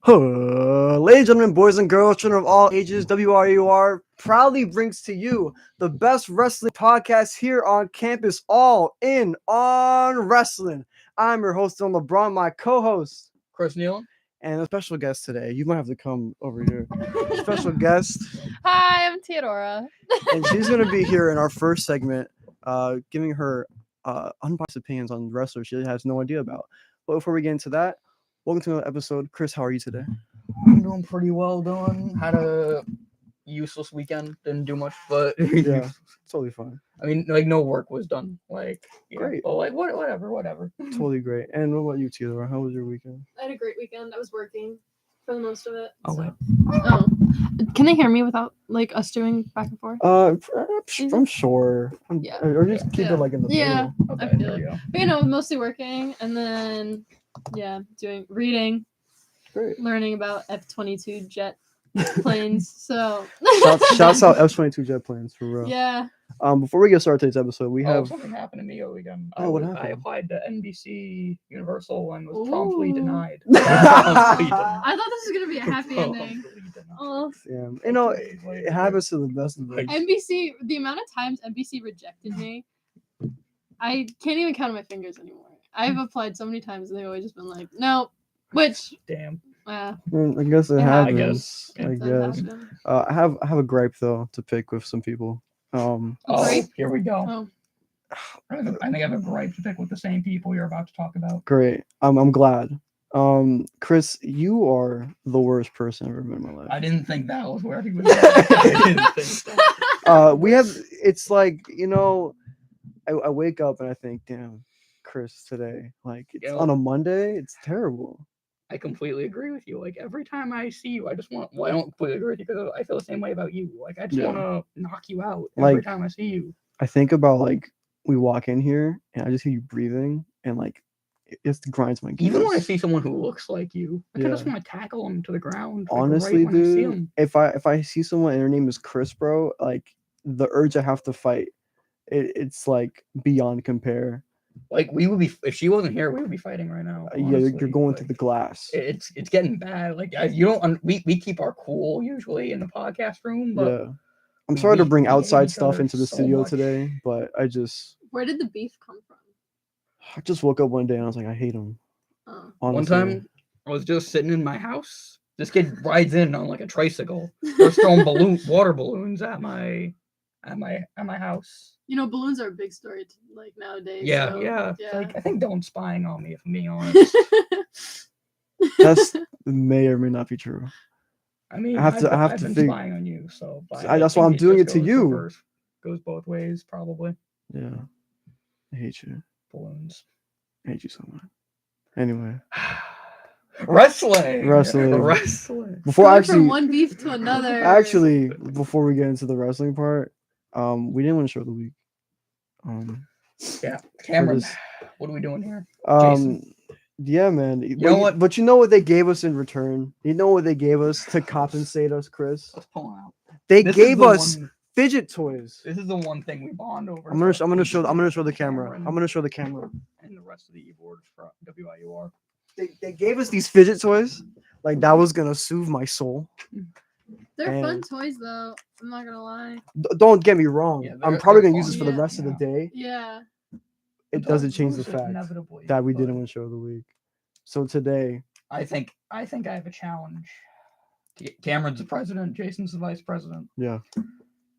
Ladies and gentlemen, boys and girls, children of all ages, WRUR proudly brings to you the best wrestling podcast here on campus, all in on wrestling. I'm your host, Dylan LeBron, my co-host, Chris Nealon, and a special guest today. You might have to come over here. Special guest, Hi, I'm Theodora. and she's going to be here in our first segment, giving her unbiased opinions on wrestlers she has no idea about. But before we get into that, welcome to another episode. Chris, how are you today? I'm doing pretty well, Dylan. Had a useless weekend, didn't do much, but Yeah, totally fine. I mean, like no work was done. Like, yeah, Great. but like whatever. Totally great. And what about you, Theodore? How was your weekend? I had a great weekend. I was working for the most of it. Oh, so- wait. Oh. Can they hear me without like us doing back and forth? I'm sure. Yeah. Or just keep Yeah. it like in the Yeah. middle. Okay, I feel there it. you go. But mostly working and then reading, Great. learning about F-22 jet planes. So Shouts out F-22 jet planes for real. Yeah. Before we get started today's episode, we have something happened to me over weekend. Oh, what I happened? applied to NBC Universal and was promptly Ooh. denied. I thought this was gonna be a happy ending. Oh, yeah, it happens to the best of us. NBC. The amount of times NBC rejected me, I can't even count on my fingers anymore. I've applied so many times and they've always just been like, no. Which, Damn. I guess it Yeah, I happens. guess. I does guess. happen. I have a gripe though to pick with some people. Oh, Great. here we go. Oh, I think I have a gripe to pick with the same people you're about to talk about. Great. I'm glad. Chris, you are the worst person I've ever met in my life. I didn't think that was where he was going. I didn't think that. We have. It's like I wake up and I think, damn, Chris, today, like it's You know- on a Monday. It's terrible. I completely agree with you. Like every time I see you, I just want. Well, I don't completely agree with you because I feel the same way about you. Like I just Yeah. want to knock you out every Like- time I see you. I think about like we walk in here and I just hear you breathing and like it just grinds my gears. Even when I see someone who looks like you, I Yeah. just want to tackle them to the ground. Like, honestly, right when I see dude, 'em. if I see someone and their name is Chris, bro, like the urge I have to fight, it's like beyond compare. Like we would be if she wasn't here, we would be fighting right now. Yeah, you're honestly. going Like, through the glass. It's getting bad. Like you don't. We keep our cool usually in the podcast room, but Yeah. I'm sorry to we bring hate outside each stuff other into the so studio much. today, but I just where did the beef come from? woke up one day and I was like, I hate him. Oh. one Honestly. time I was just sitting in my house. This kid rides in on like a tricycle. They're throwing water balloons at my house. Balloons are a big story like nowadays. Yeah, so, yeah. yeah. Like I think Dylan's spying on me, if I'm being honest. That's may or may not be true. I mean, I have to- I've to been fig- spying on you, so but I- that's why think I'm doing just it to goes you. reverse- Goes both ways, probably. Yeah. I hate you. Balloons. I hate you so much. Anyway. Wrestling. Wrestling. Before Going actually from one beef to another. actually before we get into the wrestling part, we didn't want to show the week. Yeah, Cameron. this- What are we doing here? Um yeah, man. know what? But you know what they gave us in return? You know what they gave us to compensate us, Chris? Let's pull out. They This is gave the us one- fidget toys. This is the one thing we bond over. I'm gonna so show the camera. Cameron I'm gonna show the camera. and the rest of the e-boards for WIUR. They gave us these fidget toys. Like that was gonna soothe my soul. They're fun and- toys though. I'm not gonna lie. Don't get me wrong. Yeah, I'm they're- probably they're gonna use fun, this for the yeah. rest of the day. Yeah. It doesn't change the Those are fact inevitably, that we but didn't want to show the week. So today, I think I have a challenge. Cameron's the president. Jason's the vice president. yeah,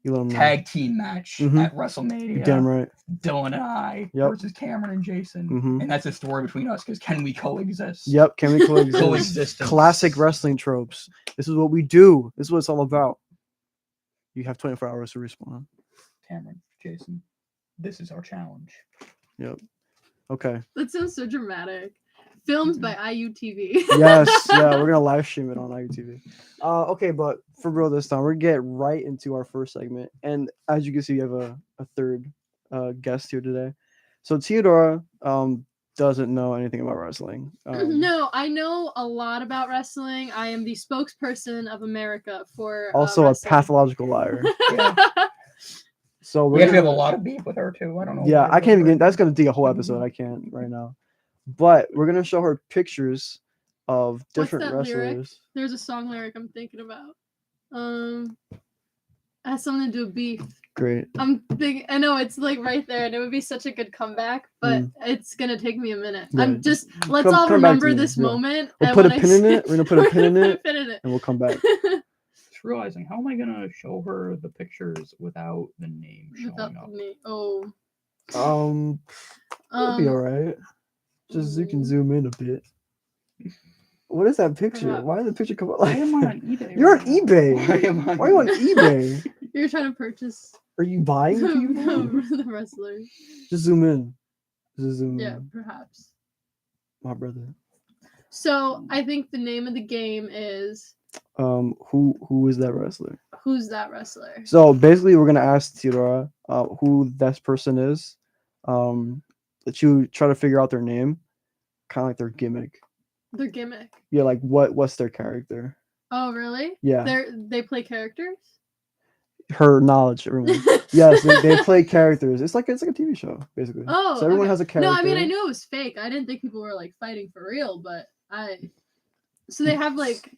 you let them know. Tag team match Mhm. at WrestleMania. You're damn right. Dylan and I Yep. versus Cameron and Jason. Mhm. And that's a story between us because can we coexist? Yep, can we coexist? Coexistence. Classic wrestling tropes. This is what we do. This is what it's all about. You have 24 hours to respond. Cameron, Jason, this is our challenge. Yep. Okay. That sounds so dramatic. Filmed by IUTV. Yes. Yeah, we're gonna live stream it on IUTV. Okay, but for real this time, we're gonna get right into our first segment. And as you can see, we have a third guest here today. So Theodora doesn't know anything about wrestling. No, I know a lot about wrestling. I am the spokesperson of America for Also a wrestling. pathological liar. Yeah. So We we're actually have a gonna, lot of beef with her too. I don't know. yeah, why I can't even we're- get. That's gonna take a whole episode. I can't right now. But we're gonna show her pictures of different that lyric? wrestlers. There's a song lyric I'm thinking about. It has something to do with beef. Great. I'm thinking. I know it's like right there, and it would be such a good comeback, but it's gonna take me a minute. I'm Right. just let's Come all back to remember me, this yeah. moment. We'll and put a when I pin in say- it. We're gonna put a pin in We're gonna it, put a pin in it. and we'll come back. Just realizing, how am I gonna show her the pictures without the name Without showing up? the name. Oh. It'll be all right. Just you can mm, zoom in a bit. What is that picture? Perhaps. Why did the picture come out Why like am I that? on eBay? You're right on now? eBay. Why am I? Why are you on eBay? You're trying to purchase Are you buying people? the wrestler. Just zoom in. Just zoom Yeah, in. perhaps. My brother. So I think the name of the game is Who is that wrestler? Who's That Wrestler? So basically, we're gonna ask Theodora who that person is. That you try to figure out their name, kind of like their gimmick. Their gimmick. Yeah, like what's their character? Oh, really? Yeah, They play characters. her knowledge. Everyone. Yes, they play characters. It's like a TV show basically. Oh, so everyone okay. has a character. No, I mean I knew it was fake. I didn't think people were like fighting for real, but So they have like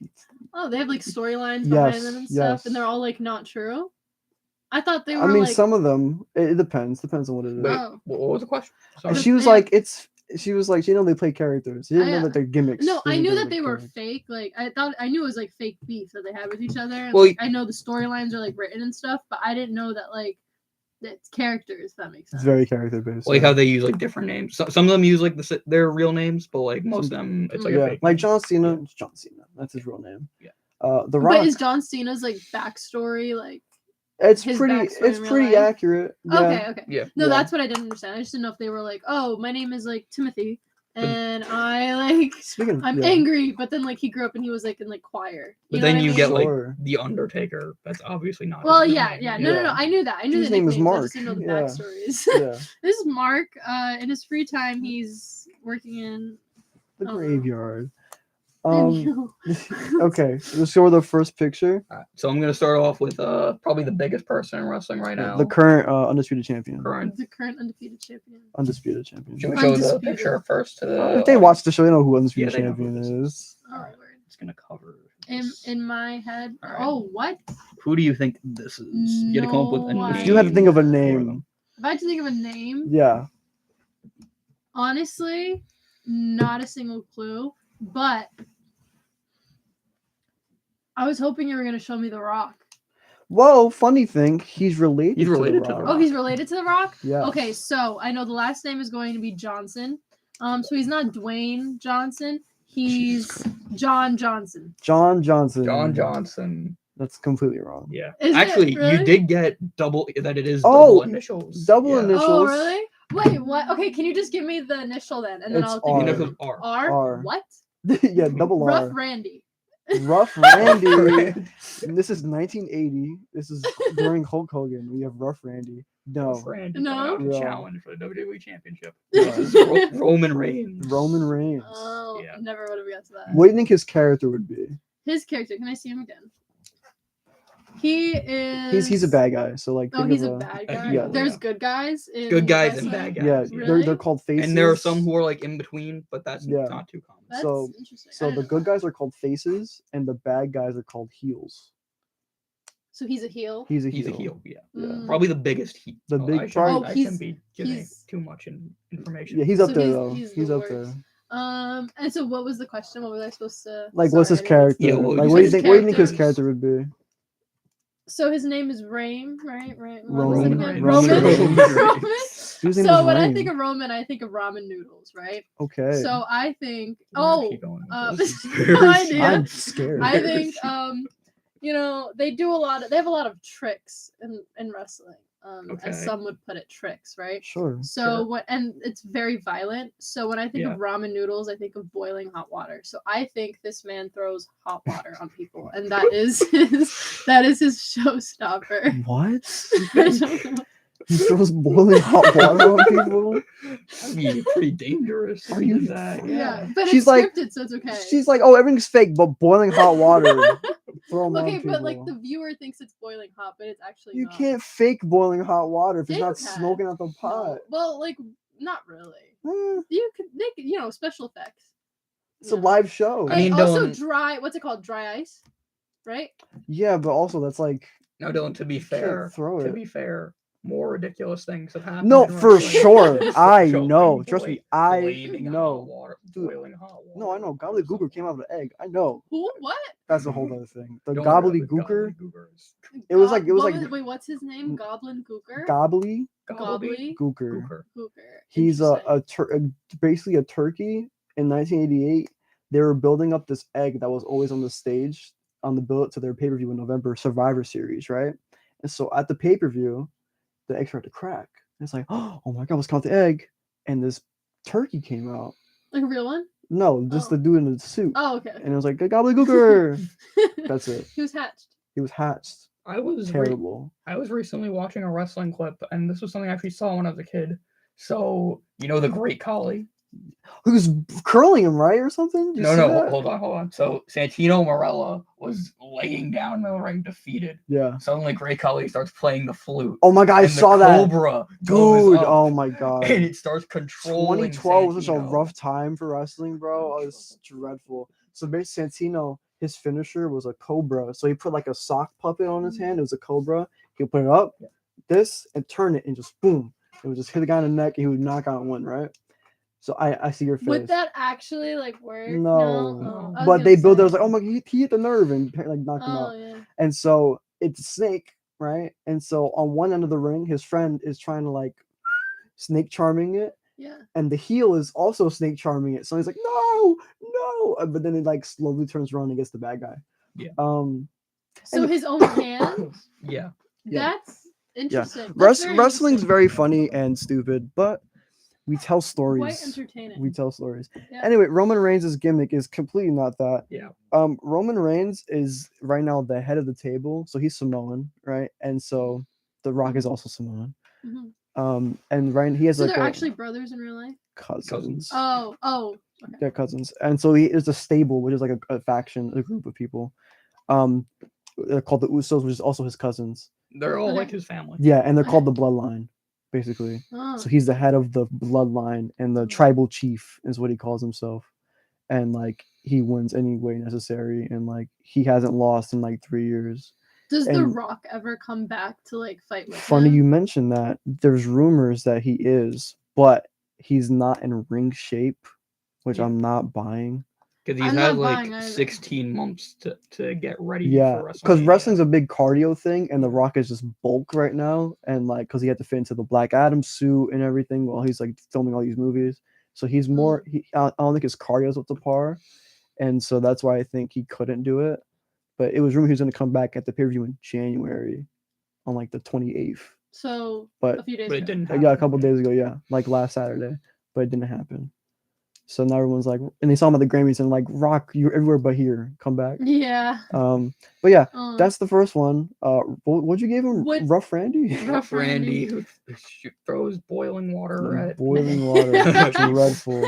storylines behind Yes, them and stuff, yes. and they're all like not true. I thought they were. I mean, like, some of them. It depends. Depends on what it is. Wait, Oh. what was the question? And Sorry. she was Yeah. like, She was like, they play characters. She didn't know Yeah. that they're gimmicks. No, She I didn't knew know that they were characters. fake. Like I knew it was like fake beef that they had with each other. And, Well, like, I know the storylines are like written and stuff, but I didn't know that like it's characters. If that makes sense. It's very character based. Like how they use like different names. Some of them use like their real names, but like most of them, it's like a yeah, fake like name. John Cena. Yeah. It's John Cena. That's his real name. Yeah. The Rock. But is John Cena's like backstory like? it's his pretty. backstory It's in real pretty life? accurate. Yeah. Okay. Yeah. No, Yeah. that's what I didn't understand. I just didn't know if they were like, oh, my name is like Timothy, and I like Speaking of, I'm yeah. angry, but then like he grew up and he was like in like choir. But know then what I you mean? get like Sure. the Undertaker. That's obviously not. Well, his yeah, name. yeah. No, Yeah. I knew that. I knew His the name is nicknames. I Mark. just didn't know the Yeah. backstories. Yeah. This is Mark. In his free time, he's working in. The Oh. graveyard. in- Okay. Let's go with the first picture. Alright, so I'm gonna start off with probably the biggest person in wrestling right now. The current undisputed champion. current. the current undefeated champion. Undisputed champion. Should we show the Undisputed. picture first to the? If they watch the show, they know who Yeah, undisputed they know who champion this is. Oh, Alright. word. It's gonna cover. In this. in my head. Alright. Oh, what? Who do you think this is? You gotta come up with a No name. If you had to think of a for name, them. If I had to think of a name, yeah. honestly, not a single clue. But I was hoping you were gonna show me The Rock. Well, funny thing, he's related. He's related to to The the Rock. Oh, he's related to The Rock? Yeah. Okay, so I know the last name is going to be Johnson. So he's not Dwayne Johnson. He's John Johnson. John Johnson. John Johnson. That's completely wrong. Yeah. Is it Actually, really? you did get double that it is Oh, double initials. double Yeah. initials. Oh, really? Wait, what? Okay, can you just give me the initial then, and then It's I'll The think R. of initials are. R. R. What? Yeah, double Rough R. Randy. Rough Randy. And this is 1980. This is during Hulk Hogan. We have Rough Randy. No. Randy No. coming out to Yeah. challenge for the WWE Championship. Yeah. This is Roman Reigns. Roman Reigns. Oh, Yeah. never would have got to that. What do you think his character would be? His character. Can I see him again? He is. He's a bad guy. So like, Oh, think he's of a bad a guy. heel, There's yeah. good guys. In Good guys and wrestling? bad guys. Yeah, Really? they're called faces. And there are some who are like in between, but that's Yeah. not too common. That's So- interesting. I So didn't the know good that. guys are called faces, and the bad guys are called heels. So he's a heel. He's a He's heel. a heel, yeah. Yeah. Mm. Probably the biggest heel. The big I shouldn't, part- Oh, I he's- shouldn't be giving he's- too much information. Yeah, he's up So there he's- though. he's He's, the up worst. there. And so what was the question? What was I supposed to? Like, what's his Sorry, I didn't- character? Yeah, what would like, you what do you say think? his What do you think his character character would be? So his name is Rame, right? Right. What Roman was it Reigns. again? Roman Roman. Reigns. Roman. His name So is when I Reign. think of Roman, I think of ramen noodles, right? Okay. So I think. Where Oh, is he going with uh, this? no idea. I'm scared. I think they do a lot. They have a lot of tricks in wrestling. Okay. As some would put it, tricks, right? Sure. So Sure. what? And it's very violent. So when I think Yeah. of ramen noodles, I think of boiling hot water. So I think this man throws hot water on people, and that is his showstopper. What? I don't know. He throws boiling hot water on people. That'd be pretty dangerous. Are you- that? Yeah, but She's it's like- scripted, so it's okay. She's like, oh, everything's fake, but boiling hot water. Throw 'em on Okay, but like people. the viewer thinks it's boiling hot, but it's actually You not. can't fake boiling hot water if it's Yeah, not you can. smoking out the No. pot. Well, like not really. Eh, You could, they could, special effects. It's a No. live show. I mean, also Dylan- dry. What's it called? Dry ice, right? Yeah, but also that's like Now, Dylan, to be fair, throw it. more ridiculous things have happened. no, in for wrestling sure. than I showing know. Trust me, I blading know. hot water, Dude, boiling hot water. No, I know. or Gobbledygooker something. came out of an egg. I know. Who? What? That's a whole other thing. The Don't worry about the gobbledygooker. gobbledygookers. It was like Wait, what's his name? Goblin Gooker. Gobbly Gobbly Gooker. Gooker. Gooker. He's Interesting. basically a turkey. In 1988, they were building up this egg that was always on the stage on the build to their pay per view in November, Survivor Series, right? And so at the pay per view, the egg started to crack. And it's like, oh my god, let's count the egg, and this turkey came out. Like a real one? No, just the dude in the suit. Oh, okay. And it was like gobbledygooker. That's it. He was hatched. He was hatched. I was Terrible. I was recently watching a wrestling clip, and this was something I actually saw when I was a kid. So you know the Great Khali? He was curling him, right, or something? Did you No, see no, that? hold on. So Santino Marella was laying down in the ring, defeated. Yeah. Suddenly, Great Khali starts playing the flute. Oh my god, I and saw the that. Cobra goes Dude, up, oh my god. and it starts controlling. 2012 was such a Santino. rough time for wrestling, bro. It was dreadful. So basically, Santino, his finisher was a cobra. So he put like a sock puppet on his hand. It was a cobra. He'll put it up, this, and turn it, and just boom. It would just hit the guy in the neck, and he would knock out and win, right? So I see your face. Would that actually like work? No. Oh, I was But they gonna built it. I was say. like, oh my, he hit the nerve and like knocked him Oh out. yeah. And so it's a snake, right? And so on one end of the ring, his friend is trying to like snake charming it, Yeah. and the heel is also snake charming it. So he's like, no, no. But then it like slowly turns around and gets the bad guy. Yeah. So his own hand. Yeah. Yeah. That's interesting. That's very Wrestling's interesting. very funny and stupid, but we tell quite stories. entertaining. We tell stories. Yeah. Anyway, Roman Reigns' gimmick is completely not that. Yeah. Roman Reigns is right now the head of the table, so he's Samoan, right? And so The Rock is also Samoan. Mhm. And right, he has So like they're a actually brothers in real life. cousins. Oh. Okay. They're cousins, and so he is a stable, which is like a faction, a group of people. They're called the Usos, which is also his cousins. They're all Okay. like his family. Yeah, and they're called the Bloodline, basically. Oh. So he's the head of the bloodline, and the tribal chief is what he calls himself. And like he wins any way necessary, and like he hasn't lost in like 3 years. Does The and- Rock ever come back to like fight with Funny him? you mentioned that. There's rumors that he is, but he's not in ring shape, which Yeah. I'm not buying. Because he's I'm had not buying like either. 16 months to get ready Yeah, for because WrestleMania. wrestling's a big cardio thing, and The Rock is just bulk right now, and like because he had to fit into the Black Adam suit and everything while he's like filming all these movies. So he's more. I don't think his cardio's up to par, and so that's why I think he couldn't do it. But it was rumored he was going to come back at the pay per view in January, on like the 28th. So But a few days But it ago. didn't yeah, happen. a couple days ago, yeah, like last Saturday, but it didn't happen. So now everyone's like, and they saw him at the Grammys and like, Rock, you're everywhere but here, come back. Yeah. But yeah, Um, that's the first one. What'd you give him? What- Rough Randy? Rough Randy Randy. who throws boiling water at Boiling water, dreadful.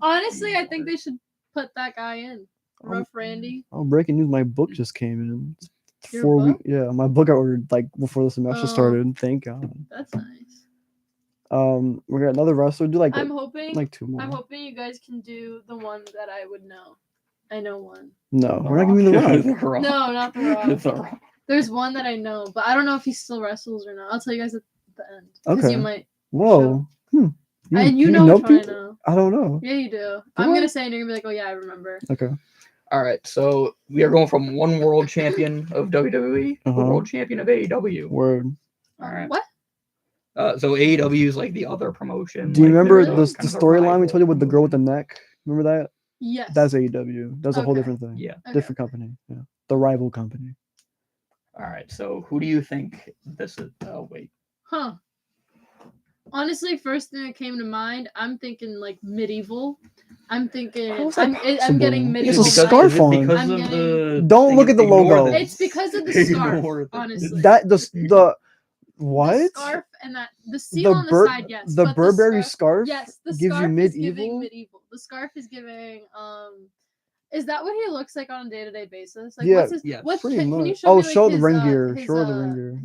Honestly, I think they should put that guy in. Um, Rough Randy. Oh, breaking news! My book just came in. It's Your 4 book? weeks. Yeah, my book I ordered like before the semester Oh. started. Thank God. That's nice. We got another wrestler. Do like I'm hoping. like 2 more. I'm hoping you guys can do the one that I would know. I know one. No, we're not giving you the Rock. The Rock. No, not the It's Rock. The Rock. There's one that I know, but I don't know if he still wrestles or not. I'll tell you guys at the end. Because Okay. you might. Whoa. And you know which one I people? know. I don't know. Yeah, you do. Do I'm I? gonna say, and you're gonna be like, "Oh yeah, I remember." Okay. All right, so we are going from one world champion of WWE to Uh-huh. world champion of AEW. Word. All right. What? So AEW is like the other promotion. Do you like, remember they're the kind of a storyline we rival told you with the girl with the promotion. neck? Remember that? Yes. That's AEW. That's a whole Okay. different thing. Yeah. Okay. Different company. Yeah. The rival company. All right. So who do you think this is? Oh wait. Huh. Honestly, first thing that came to mind, I'm thinking like medieval. I'm thinking. How is that I'm getting possible? He has medieval. a scarf is it on. because I'm of getting- the Don't thing? look at the Ignore logo. this. It's because of the Ignore scarf. this. Honestly. That the what? The scarf and that the seal on the Bur- side, yes. the but Burberry scarf, scarf yes, the gives you scarf is giving medieval. medieval. The scarf is giving. Is that what he looks like on a day-to-day basis? Like, Yeah, what's his? yes, What pretty can you much. show Oh, me? Like, show the his, ring gear. His, Show the ring gear.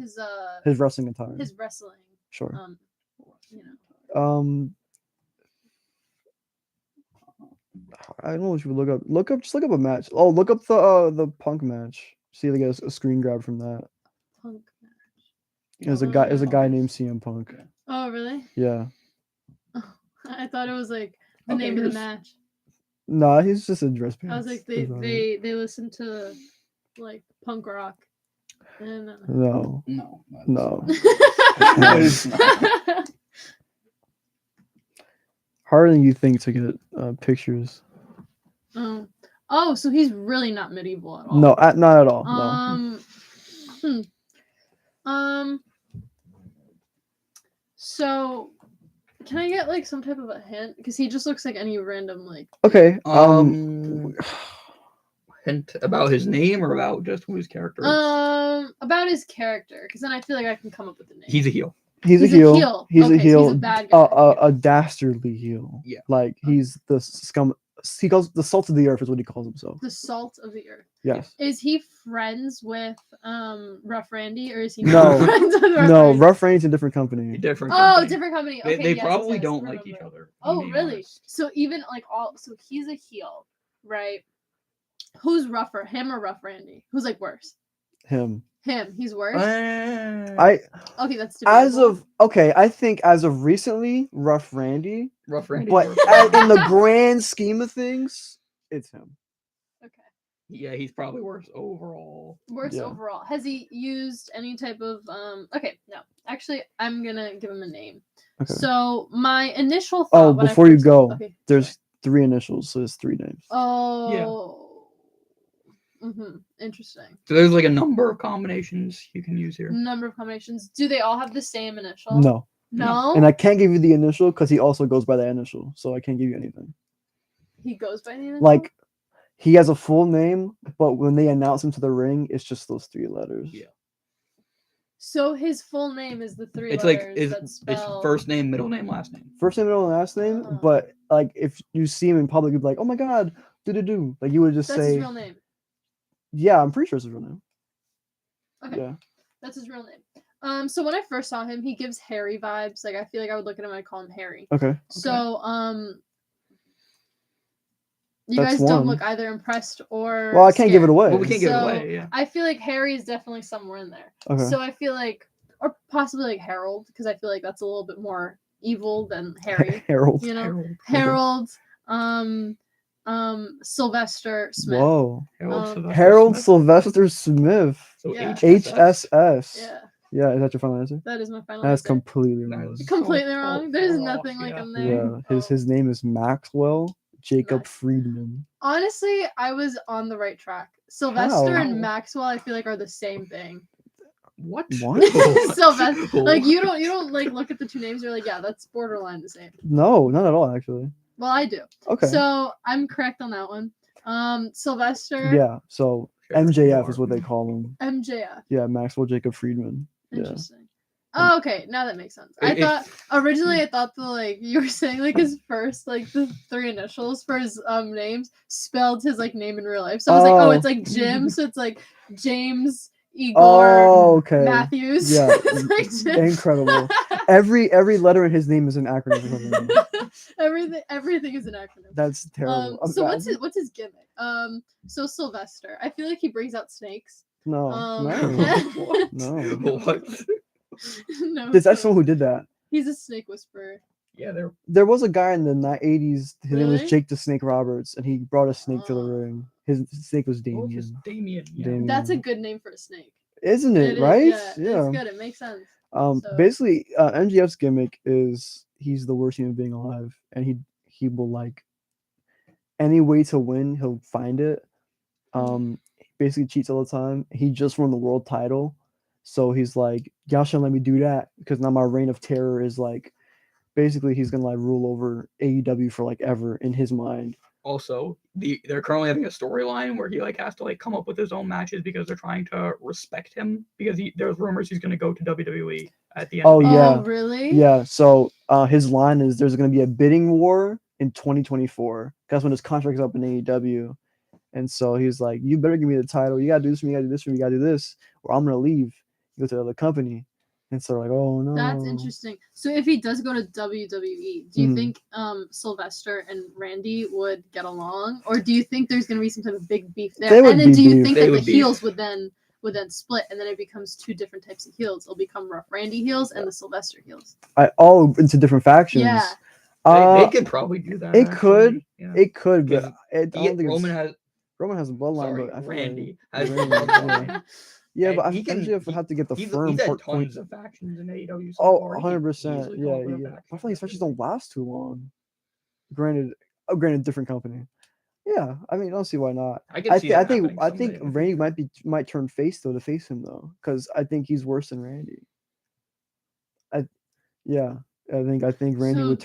His wrestling attire. his wrestling. Sure. You know. I don't know what you would look up. Just look up a match. Oh, look up the Punk match. See, like a screen grab from that. Punk. There's a Oh, guy named CM Punk. Oh, really? Yeah. I thought it was like the Okay, name of the here's- match. No, he's just in dress pants. I was like, That's about it. they listen to like punk rock. And No. No. that's No. not- it's not. Harder than you think to get pictures. Oh, so he's really not medieval at all. No, not at all. No. So can I get like some type of a hint? Because he just looks like any random like. Okay. Hint about his name or about just who his character is? About his character, because then I feel like I can come up with the name. He's a heel. He's a heel. He's Okay, a so heel. he's a bad guy. A dastardly heel. Yeah. Like he's the scum. He calls the salt of the earth is what he calls himself. The salt of the earth. Yes. Is he friends with Rough Randy, or is he No. not friends with Rough No, Randy? Rough Randy's a different company. Different. Oh, company. different company. They, Okay, they yes, probably yes, don't like each remember. other. Oh, to be really? honest. So even like so he's a heel, right? Who's rougher, him or Rough Randy? Who's like worse? Him. Him. He's worse. I Okay, that's as debatable. of okay, I think as of recently, Rough Randy. Rough Randy. But works. in the grand scheme of things, it's him. Okay. Yeah, he's probably worse overall. Worse Yeah. overall. Has he used any type of okay, no. Actually, I'm gonna give him a name. Okay. So my initial Oh, thought when I before you first- go, okay. there's 3 initials, so there's 3 names. Oh. Interesting. So there's like a number of combinations you can use here. Number of combinations. Do they all have the same initial? No. No. And I can't give you the initial because he also goes by that initial, so I can't give you anything. He goes by the initial. Like, he has a full name, but when they announce him to the ring, it's just those 3 letters. Yeah. So his full name is the 3 It's like letters that it's spell. first name, middle name, last name. First name, middle, and last name, Oh. but like if you see him in public, you'd be like, "Oh my god, do." Like you would just That's say, his real name. "Yeah, I'm pretty sure it's his real name." Okay. Yeah. That's his real name. So when I first saw him, he gives Harry vibes. Like I feel like I would look at him and I'd call him Harry. Okay. So you That's guys don't one. look either impressed or Well, I can't give it scared. away. Well, we can't give it So- away. Yeah. I feel like Harry is definitely somewhere in there. Okay. So I feel like, or possibly like Harold, because I feel like that's a little bit more evil than Harry. Harold. You know, Harold. Harold, Sylvester Smith. Whoa. Sylvester Harold Smith. Sylvester Smith. So Yeah. HSS. Yeah, Yeah, is that your final answer? that is my final That's answer. completely That wrong. is- Completely so wrong. There's far nothing off, like yeah. him there. Yeah, his Oh. his name is Maxwell Jacob Max. Friedman. Honestly, I was on the right track. Sylvester How? and Maxwell, I feel like are the same thing. What? What? Sylvester, like you don't like look at the 2 names. You're like, yeah, that's borderline the same. No, not at all actually. Well, I do. Okay. So I'm correct on that one. Sylvester. yeah, so MJF is what they call him. MJF. Yeah, Maxwell Jacob Friedman. Yeah. Interesting. Oh, okay. Now that makes sense. I If- thought originally I thought the like you were saying like his first like the 3 initials for his names spelled his like name in real life. So I was like, oh, Oh. it's like Jim, so it's like James Igor Oh, okay. Matthews. Yeah, It's like Jim. incredible. Every letter in his name is an acronym or something. everything is an acronym. That's terrible. So what's his gimmick? So Sylvester, I feel like he brings out snakes. No, What? no. What? No, There's actually so someone who did that. he's a snake whisperer. Yeah, they're There was a guy in the 80s. His name was Really? Jake the Snake Roberts, and he brought a snake to the Oh. ring. His snake was what was Damien, Damien. Yeah. Damien. That's a good name for a snake. isn't it? is, Right? Yeah, it's good. It makes sense. So- Basically, MGF's gimmick is he's the worst human being alive, and he will like any way to win, he'll find it. He basically cheats all the time. He just won the world title, so he's like, y'all shouldn't let me do that because now my reign of terror is like, basically he's gonna like rule over AEW for like ever in his mind. Also, they're currently having a storyline where he like has to like come up with his own matches because they're trying to respect him because there's rumors he's going to go to WWE at the end. Oh, of the yeah. Oh, really? Yeah, so his line is there's gonna be a bidding war in 2024. That's when his contract is up in AEW. And so he's like, you better give me the title. You gotta do this for me, you gotta do this for me, you gotta do this, or I'm gonna leave, go to another company. And so like, oh no. That's interesting. So if he does go to WWE, do you Mhm. think Sylvester and Randy would get along, or do you think there's going to be some type of big beef there? They would And then be do you beef. think They that the would beef. heels would then split, and then it becomes two different types of heels? It'll become Rough Randy heels and the Sylvester heels. All into different factions. Yeah. They could probably do that. it could. actually, Yeah. It could, but 'Cause I don't think Roman it's, has. Roman has a bloodline, Sorry, but I feel Randy like has. Randy, bloodline. yeah, And but I he can- feel like we have to get the He's firm had part tons point. of factions in AEW. So Oh, far. He can 100%. easily Yeah, come up with a yeah. I faction. feel like factions don't last too long. Granted, different company. Yeah, I mean, I don't see why not. I can I see think that I think happening I someday think in the Randy future. might turn face though to face him though, because I think he's worse than Randy. Yeah, I think Randy So- would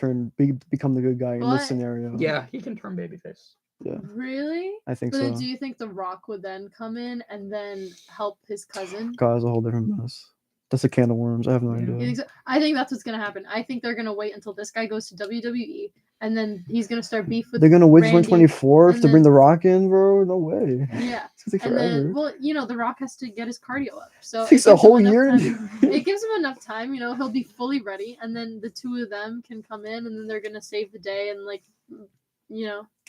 become the good guy in But- this scenario. Yeah, he can turn babyface. yeah, Really? I think But so. then do you think The Rock would then come in and then help his cousin? God, it's a whole different mess. That's a can of worms. I have no Yeah. You idea. think so? I think that's what's gonna happen. I think they're gonna wait until this guy goes to WWE, and then he's gonna start beef with. They're gonna wait till Randy, 2024 and to bring then- The Rock in, bro. No way. Yeah, It's gonna take and forever. then well, The Rock has to get his cardio up, so It takes it a gives him whole enough year. time- It gives him enough time, he'll be fully ready, and then the two of them can come in, and then they're gonna save the day, and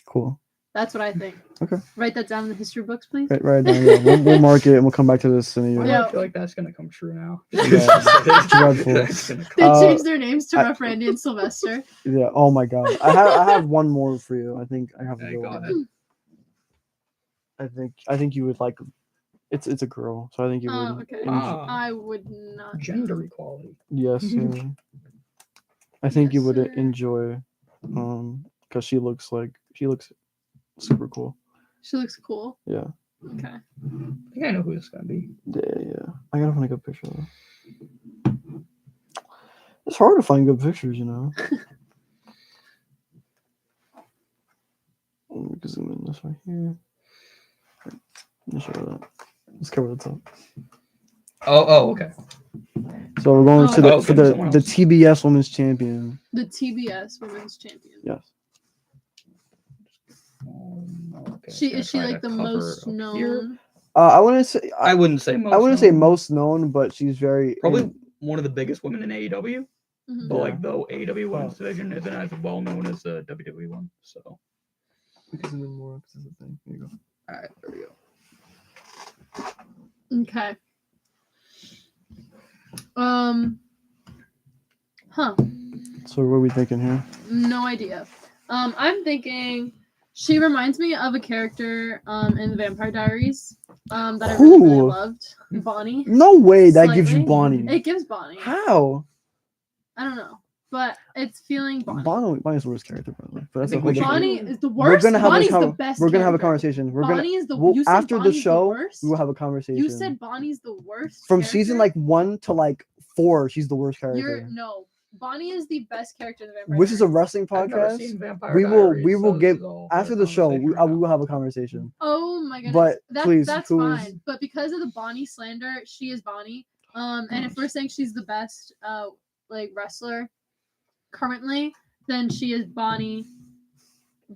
Cool. that's what I think. Okay. Write that down in the history books, please. Right down. Yeah, we'll mark it and we'll come back to this in a year. Why do Yeah. I feel like that's gonna come true now? Yeah, dreadful. That's gonna They come. changed their names to I- Rough Randy and Sylvester. Yeah. Oh my God. I have one more for you. I think I have to Okay, go. go with ahead. it. I think you would like. It's a girl, so I think you would. Oh, okay. Ah. I would not. Gender equality. Yes. I think you Yes, would sir. enjoy, because she looks super cool. She looks cool. Yeah. Okay. I think I know who this is gonna be. Yeah. I gotta find a good picture though. It's hard to find good pictures, you know. We can zoom in this right here. Let me show you that. Let's cover the top. Oh, okay. So we're going Oh, to the okay, for the someone the else. TBS Women's Champion. The TBS Women's Champion. Yes. Okay, She gonna is she try like to the cover most up known? here. I wouldn't say I wouldn't say most. I wouldn't say known. most known, but she's very Probably one of the biggest women in AEW. Mhm. But Yeah. like the AEW women's Oh. division isn't as well known as the WWE one. So We can zoom in more because this is the thing. Here you go. all right, there we go. Okay. Huh. So what are we thinking here? No idea. I'm thinking she reminds me of a character in the Vampire Diaries that I really, really Who? loved. Bonnie. No way that gives you Slightly. Bonnie. It gives Bonnie. How? I don't know, but it's feeling Bonnie. Bonnie's the worst character, by the way. But that's a think whole we should- different. Bonnie is the We're worst. gonna have Bonnie's a the con- best. We're gonna have a character. conversation. We're Bonnie is the. gonna You said after the Bonnie's show worst? we will have a conversation. You said Bonnie's the worst. from season character? like 1 to like 4, she's the worst character. You're no. Bonnie is the best character in the Vampire Which is a Diaries. wrestling I've never podcast. seen Vampire We will Diaries, so get this is all after for the show. conversation We right now. will have a conversation. Oh my goodness. But That, please, that's who is- fine. But because of the Bonnie slander, she is Bonnie. And if we're saying she's the best like wrestler currently, then she is Bonnie.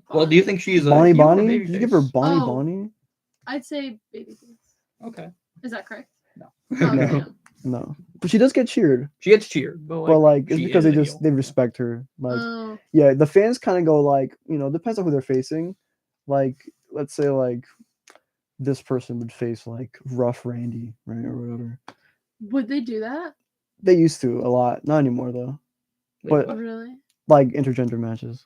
Well, do you think she's a Bonnie heel or Bonnie? Did you give her babyface? Bonnie Oh. Bonnie? I'd say babyface. Okay. Is that correct? No. Oh, No. okay. No, but she does get cheered. She gets cheered, but But like it's she because is they a just heel. they respect her. Like Oh, yeah, the fans kind of go like, depends on who they're facing. Like let's say like this person would face like Rough Randy, right, or whatever. would they do that? They used to a lot, not anymore though. Wait, but- what? Really? Like intergender matches,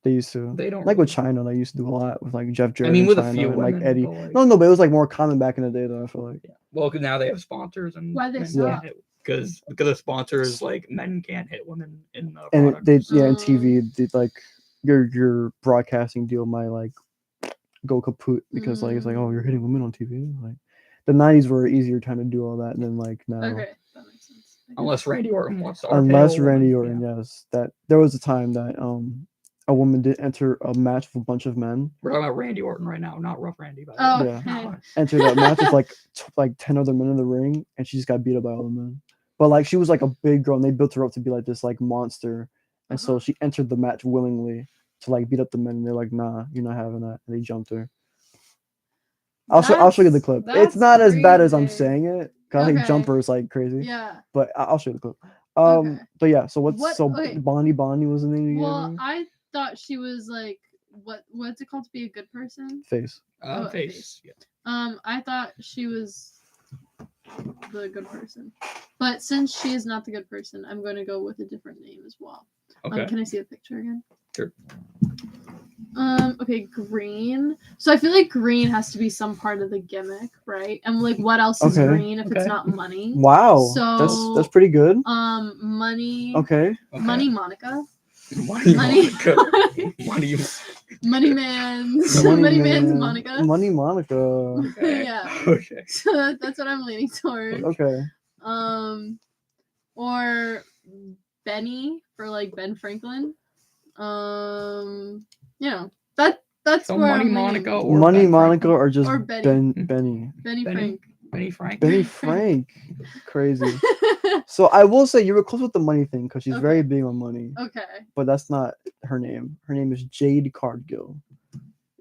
they used to. They don't Like with really- China, they used to do a lot with like Jeff Jarrett. I mean, and with a China few and, women, like Eddie. but, like- No, but it was like more common back in the day, though. I feel like. Yeah. Well, because now they have sponsors and Why they men stop? can't hit because the sponsors like men can't hit women in the And product. they in Oh. TV, they like your broadcasting deal might like go kaput because like it's like, oh, you're hitting women on TV. Like the '90s were an easier time to do all that than like now. Okay, that makes sense. Okay. Unless Randy Orton wants to. Unless RKO a Randy woman, Orton, yes, that there was a time that a woman did enter a match with a bunch of men, We're talking about Randy Orton right now, not Rough Randy. By the Oh, way. Yeah. okay. entered that match with like 10 other men in the ring, and she just got beat up by all the men. But like she was like a big girl, and they built her up to be like this like monster, and so Uh-huh. she entered the match willingly to like beat up the men, and they're like, nah, you're not having that, and they jumped her. I'll show you the That's- clip. It's that's not as bad as I'm crazy. saying it. 'Cause I think Okay. Jumper is like crazy. Yeah. But I'll show you the clip. Okay. But yeah. So what's What- so okay. Bonnie was the name Well, again? I thought she was like what's it called to be a good person? Face. Oh, Face. Yeah. I thought she was the good person. But since she is not the good person, I'm going to go with a different name as well. Okay. Can I see the picture again? Sure. Okay, green. So I feel like green has to be some part of the gimmick, right? And like, what else is Okay. green if it's Okay. not money? Wow. that's So- pretty good. Money. Okay. Money, Monica. Money. Money. Money. Money Man's. Money Man's Monica. Money Monica. Okay. Yeah. Okay. So that's what I'm leaning toward. Okay. Or Benny for like Ben Franklin. You know that's So where Money I'm leaning. Monica or Money Ben Monica Franklin? or just Or Benny. Benny Benny. Frank. Benny Frank. Benny Frank. Crazy. So I will say you were close with the money thing because she's very Okay. big on money, Okay. but that's not her name. Her name is Jade Cargill.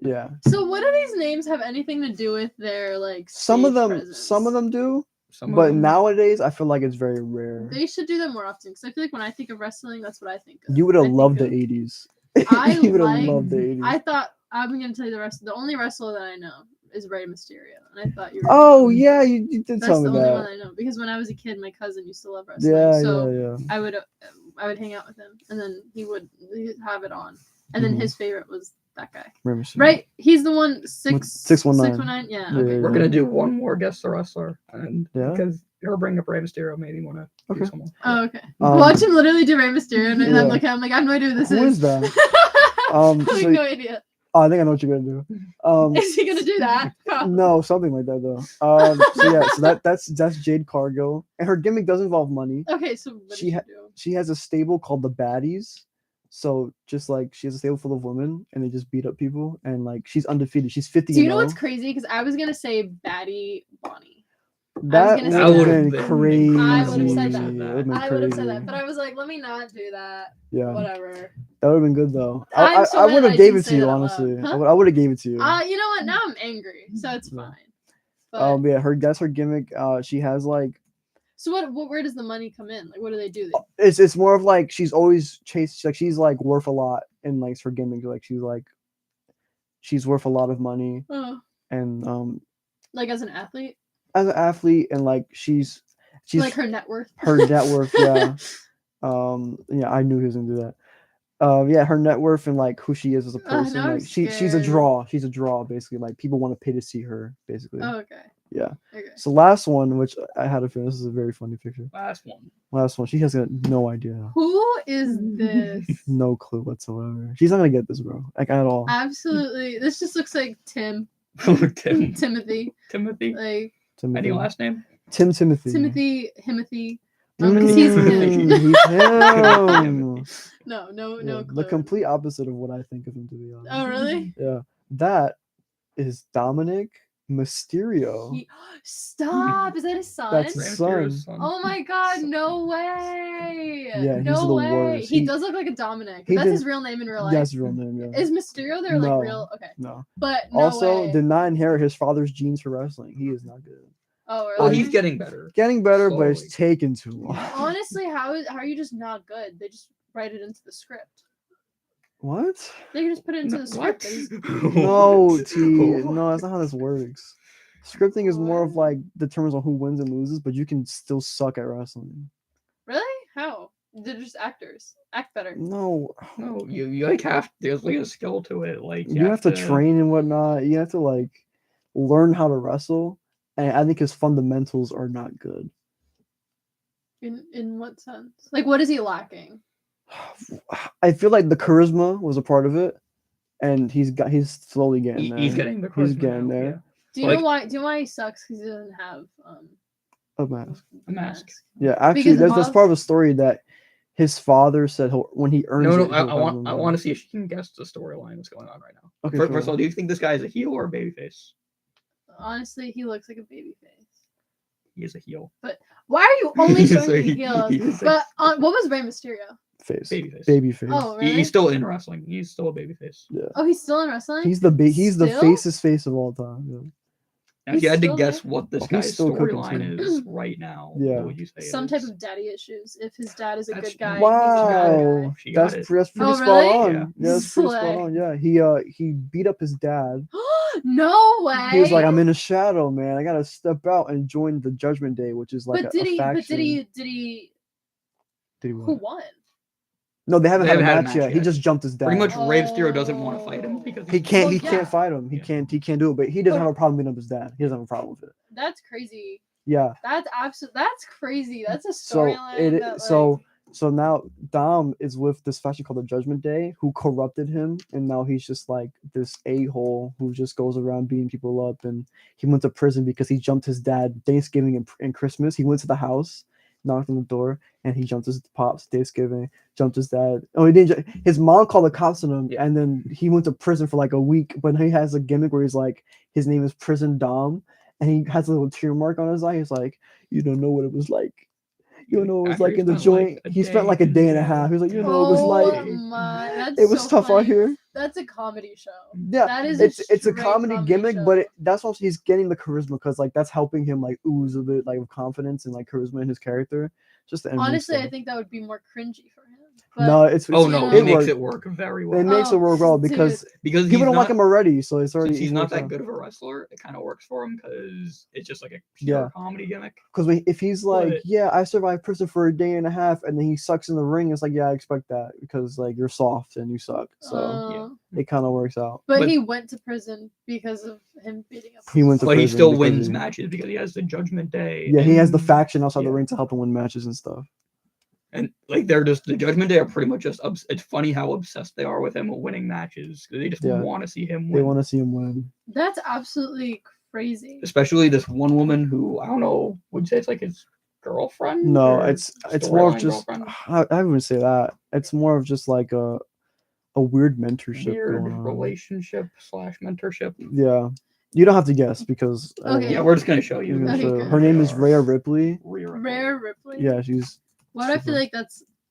Yeah. So what do these names have anything to do with their like? Some of stage them presence? do, Some of but them- nowadays I feel like it's very rare. They should do that more often because I feel like when I think of wrestling, that's what I think of. You would I have think loved the of- 80s. I You would have like- loved the 80s. I thought I'm gonna tell you the rest. The only wrestler that I know is Rey Mysterio, and I thought you were. Oh yeah, you did That's tell the me only one that. I know because when I was a kid, my cousin used to love wrestling. Yeah, so yeah. I would hang out with him, and then he'd have it on, and then Mhm. his favorite was that guy. Remember seeing Right? He's the one 619. 619. Yeah. Yeah, Okay. yeah, We're gonna do one more guest the wrestler, and Yeah? because her bringing up Rey Mysterio made me want to Okay. do someone. Oh, okay. Um, Watch him literally do Rey Mysterio, and yeah. I'm like, I have no idea who this Who is. is that? I have so- no idea. Oh, I think I know what you're gonna do. Is he gonna do that? Oh. No, something like that though. So yeah, so that's Jade Cargill, and her gimmick does involve money. Okay, so what She did ha- she do? She has a stable called the Baddies. So just like she has a stable full of women, and they just beat up people, and like she's undefeated. She's 50. Do you know what's crazy? Because I was gonna say Baddie Bonnie. That gonna would say have that. been Been crazy. I would've said that. It would've been I would have said crazy. that, but I was like, let me not do that. Yeah, Whatever. that would have been good though. I'm so I mad would I have gave didn't it to say you that out honestly. loud. Huh? I would have gave it to you. You know what? Now I'm angry, so it's Yeah. fine. But, Yeah, that's her gimmick. She has like so where does the money come in? Like, what do they do? it's more of like she's always chased, like she's like worth a lot in like her gimmick. Like she's worth a lot of money, Oh, and like as an athlete, as an athlete, and like she's like her net worth. her net worth, yeah. Yeah, I knew he was gonna do that. Yeah, her net worth and like who she is as a person. now I'm like she's a scared. draw. She's a draw basically. Like people want to pay to see her basically. Oh, okay. Yeah. Okay. So last one, which I had a feeling this is a very funny picture. Last one. Last one, she has got no idea, Who is this? no clue whatsoever. She's not gonna get this, bro. Like at all. Absolutely. This just looks like Timothy. Timothy. Like Timothy. Any last name? Timothy. Timothy. Mm, 'Cause he's him. he's him. No Yeah, clue. the complete opposite of what I think of him, to be honest. Oh, really? Yeah, that is Dominic Mysterio. Stop! Is that his son? That's Rey his Mysterio's son. Oh my god, no way! Yeah, he's no the way. worst. He He- does look like a Dominic. he That's did- his real name in real life. That's his real name. Yeah. Is Mysterio there like No. real? Okay, No. but no Also, way. did not inherit his father's genes for wrestling. He is not good. Oh, Well, really? he's getting better. Getting better, but Slowly. it's taking too long. Honestly, how are you just not good? They just write it into the script. What? They can just put it into No, the what? script. No, What? T. No, that's not how this works. Scripting is more of What? like determines on who wins and loses, but you can still suck at wrestling. Really? How? They're just actors. Act better. No, No, you like have there's like a skill to it. Like you have to train and whatnot. You have to like learn how to wrestle, and I think his fundamentals are not good. In what sense? Like, what is he lacking? I feel like the charisma was a part of it, and he's slowly getting there. He's getting the He's charisma getting now, there. yeah. Do you Like- know why? Do you know why he sucks? Because he doesn't have A mask. A mask. Yeah, actually, Because that's Hobbs- part of a story that his father said when he earns No, it. I want to see if she can guess the storyline that's going on right now. Okay, First sure. of all, do you think this guy is a heel or a babyface? Honestly, he looks like a baby face. He is a heel. Why are you only He's showing a- me heels? he's a But what was Rey Mysterio? face, Babyface. baby face. Oh, really? He's still in wrestling. He's still a babyface. Oh, he's still in wrestling. He's the Still? face's face of all time. Yeah. Now, He's if you had to still guess there? what this Oh, he's guy's still cooking, storyline too. is right now, Yeah. what would you say? Some it type is? of daddy issues. If his dad is a That's- good guy, he's a good Wow, guy. She got it. that's pretty Oh, spot really? on. Yeah. Yeah, that's pretty spot Slay. on. Yeah, he beat up his dad. No way. He was like, "I'm in the shadow, man. I gotta step out and join the Judgment Day, which is like But a did he? faction." But did he? Did he Who what? won? No, they haven't They had a haven't had a match match yet. He yet. just jumped his dad. Pretty much, Rey Mysterio doesn't want to fight him because He he's- can't. Well, He yeah. can't fight him. He Yeah. can't. He can't do it. But he doesn't But- have a problem beating up his dad. He doesn't have a problem with it. That's crazy. Yeah. That's that's crazy. That's a So storyline. that, so now Dom is with this faction called the Judgment Day, who corrupted him, and now he's just like this a-hole who just goes around beating people up. And he went to prison because he jumped his dad Thanksgiving and Christmas. He went to the house, knocked on the door, and he jumped his pops Thanksgiving, jumped his dad. Oh, he didn't. His mom called the cops on him, Yeah. and then he went to prison for like a week. But he has a gimmick where he's like, his name is Prison Dom, and he has a little tear mark on his eye. He's like, you don't know what it was like. You don't know what it was After like he in the spent, joint. like, a He spent day like a in day and a jail. half. He was like, you know what it was oh like. my, that's It was so tough funny. out here. That's a comedy show. Yeah, That is it's a straight comedy gimmick, show. but that's also he's getting the charisma because like that's helping him like ooze a bit like of confidence and like charisma in his character. Just the enemy honestly, I stuff. think that would be more cringy for him. But No, it's Oh you no, know- he it makes worked. it work very well. It makes it Oh, work well dude. because Because people he's don't not, like him already, so it's already since he's not that good of a wrestler, it kind of works for him because it's just like a pure Yeah. comedy gimmick. Because if he's like, But- yeah, I survived prison for a day and a half, and then he sucks in the ring, it's like, yeah, I expect that because like you're soft and you suck, so uh, it kind of works out. but But- he went to prison because of him beating up. He went to But he prison still because wins he- matches because he has the Judgment Day. Yeah, he has the and- faction outside the yeah. ring to help him win matches and stuff. And like they're just the Judgment Day are pretty much just it's funny how obsessed they are with him winning matches. They just Yeah. want to see him They win. want to see him win. That's absolutely crazy. Especially this one woman who I don't know, would you say it's like his girlfriend? No, or it's more of storyline just girlfriend? I wouldn't say that. It's more of just like a weird mentorship Weird going on. relationship / mentorship. Yeah, you don't have to guess because Okay. Yeah, we're just gonna show you. you're gonna Okay, show- good. her name is Rhea Ripley. Rare Ripley. Yeah, she's What I feel super- like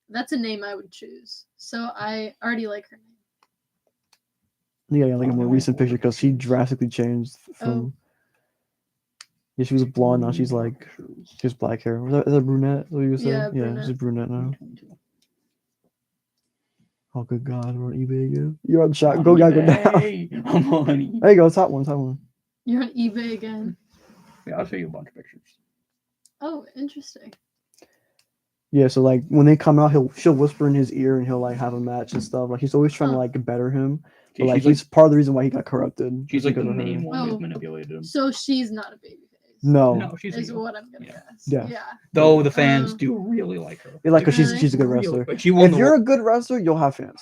that's a name I would choose. So I already like her name. yeah, like a more recent picture because she drastically changed from. Yeah, she was blonde. Now she's like she has black hair. Was that, is that brunette? What you were saying? Yeah, Yeah, she's brunette. brunette now. Oh, good God, we're on eBay again. You're on shot. Go, guy, go down. Hey, I'm on eBay. There you go. Top one. Top one. You're on eBay again. Yeah, I'll show you a bunch of pictures. Oh, interesting. Yeah, so like when they come out, she'll whisper in his ear and he'll like have a match and stuff. Like he's always trying to Huh. like better him. Okay, But like she's he's part of the reason why he got corrupted. She's is like the because of her. main one who's Oh. manipulated him. So she's not a babyface. No, No, she's a Is heel. what I'm gonna Yeah. guess. Yeah. Yeah. Though the fans Um, do really like her. Yeah, like 'cause Really? she's a good Really- wrestler. Like she won If the you're a good wrestler, you'll have fans.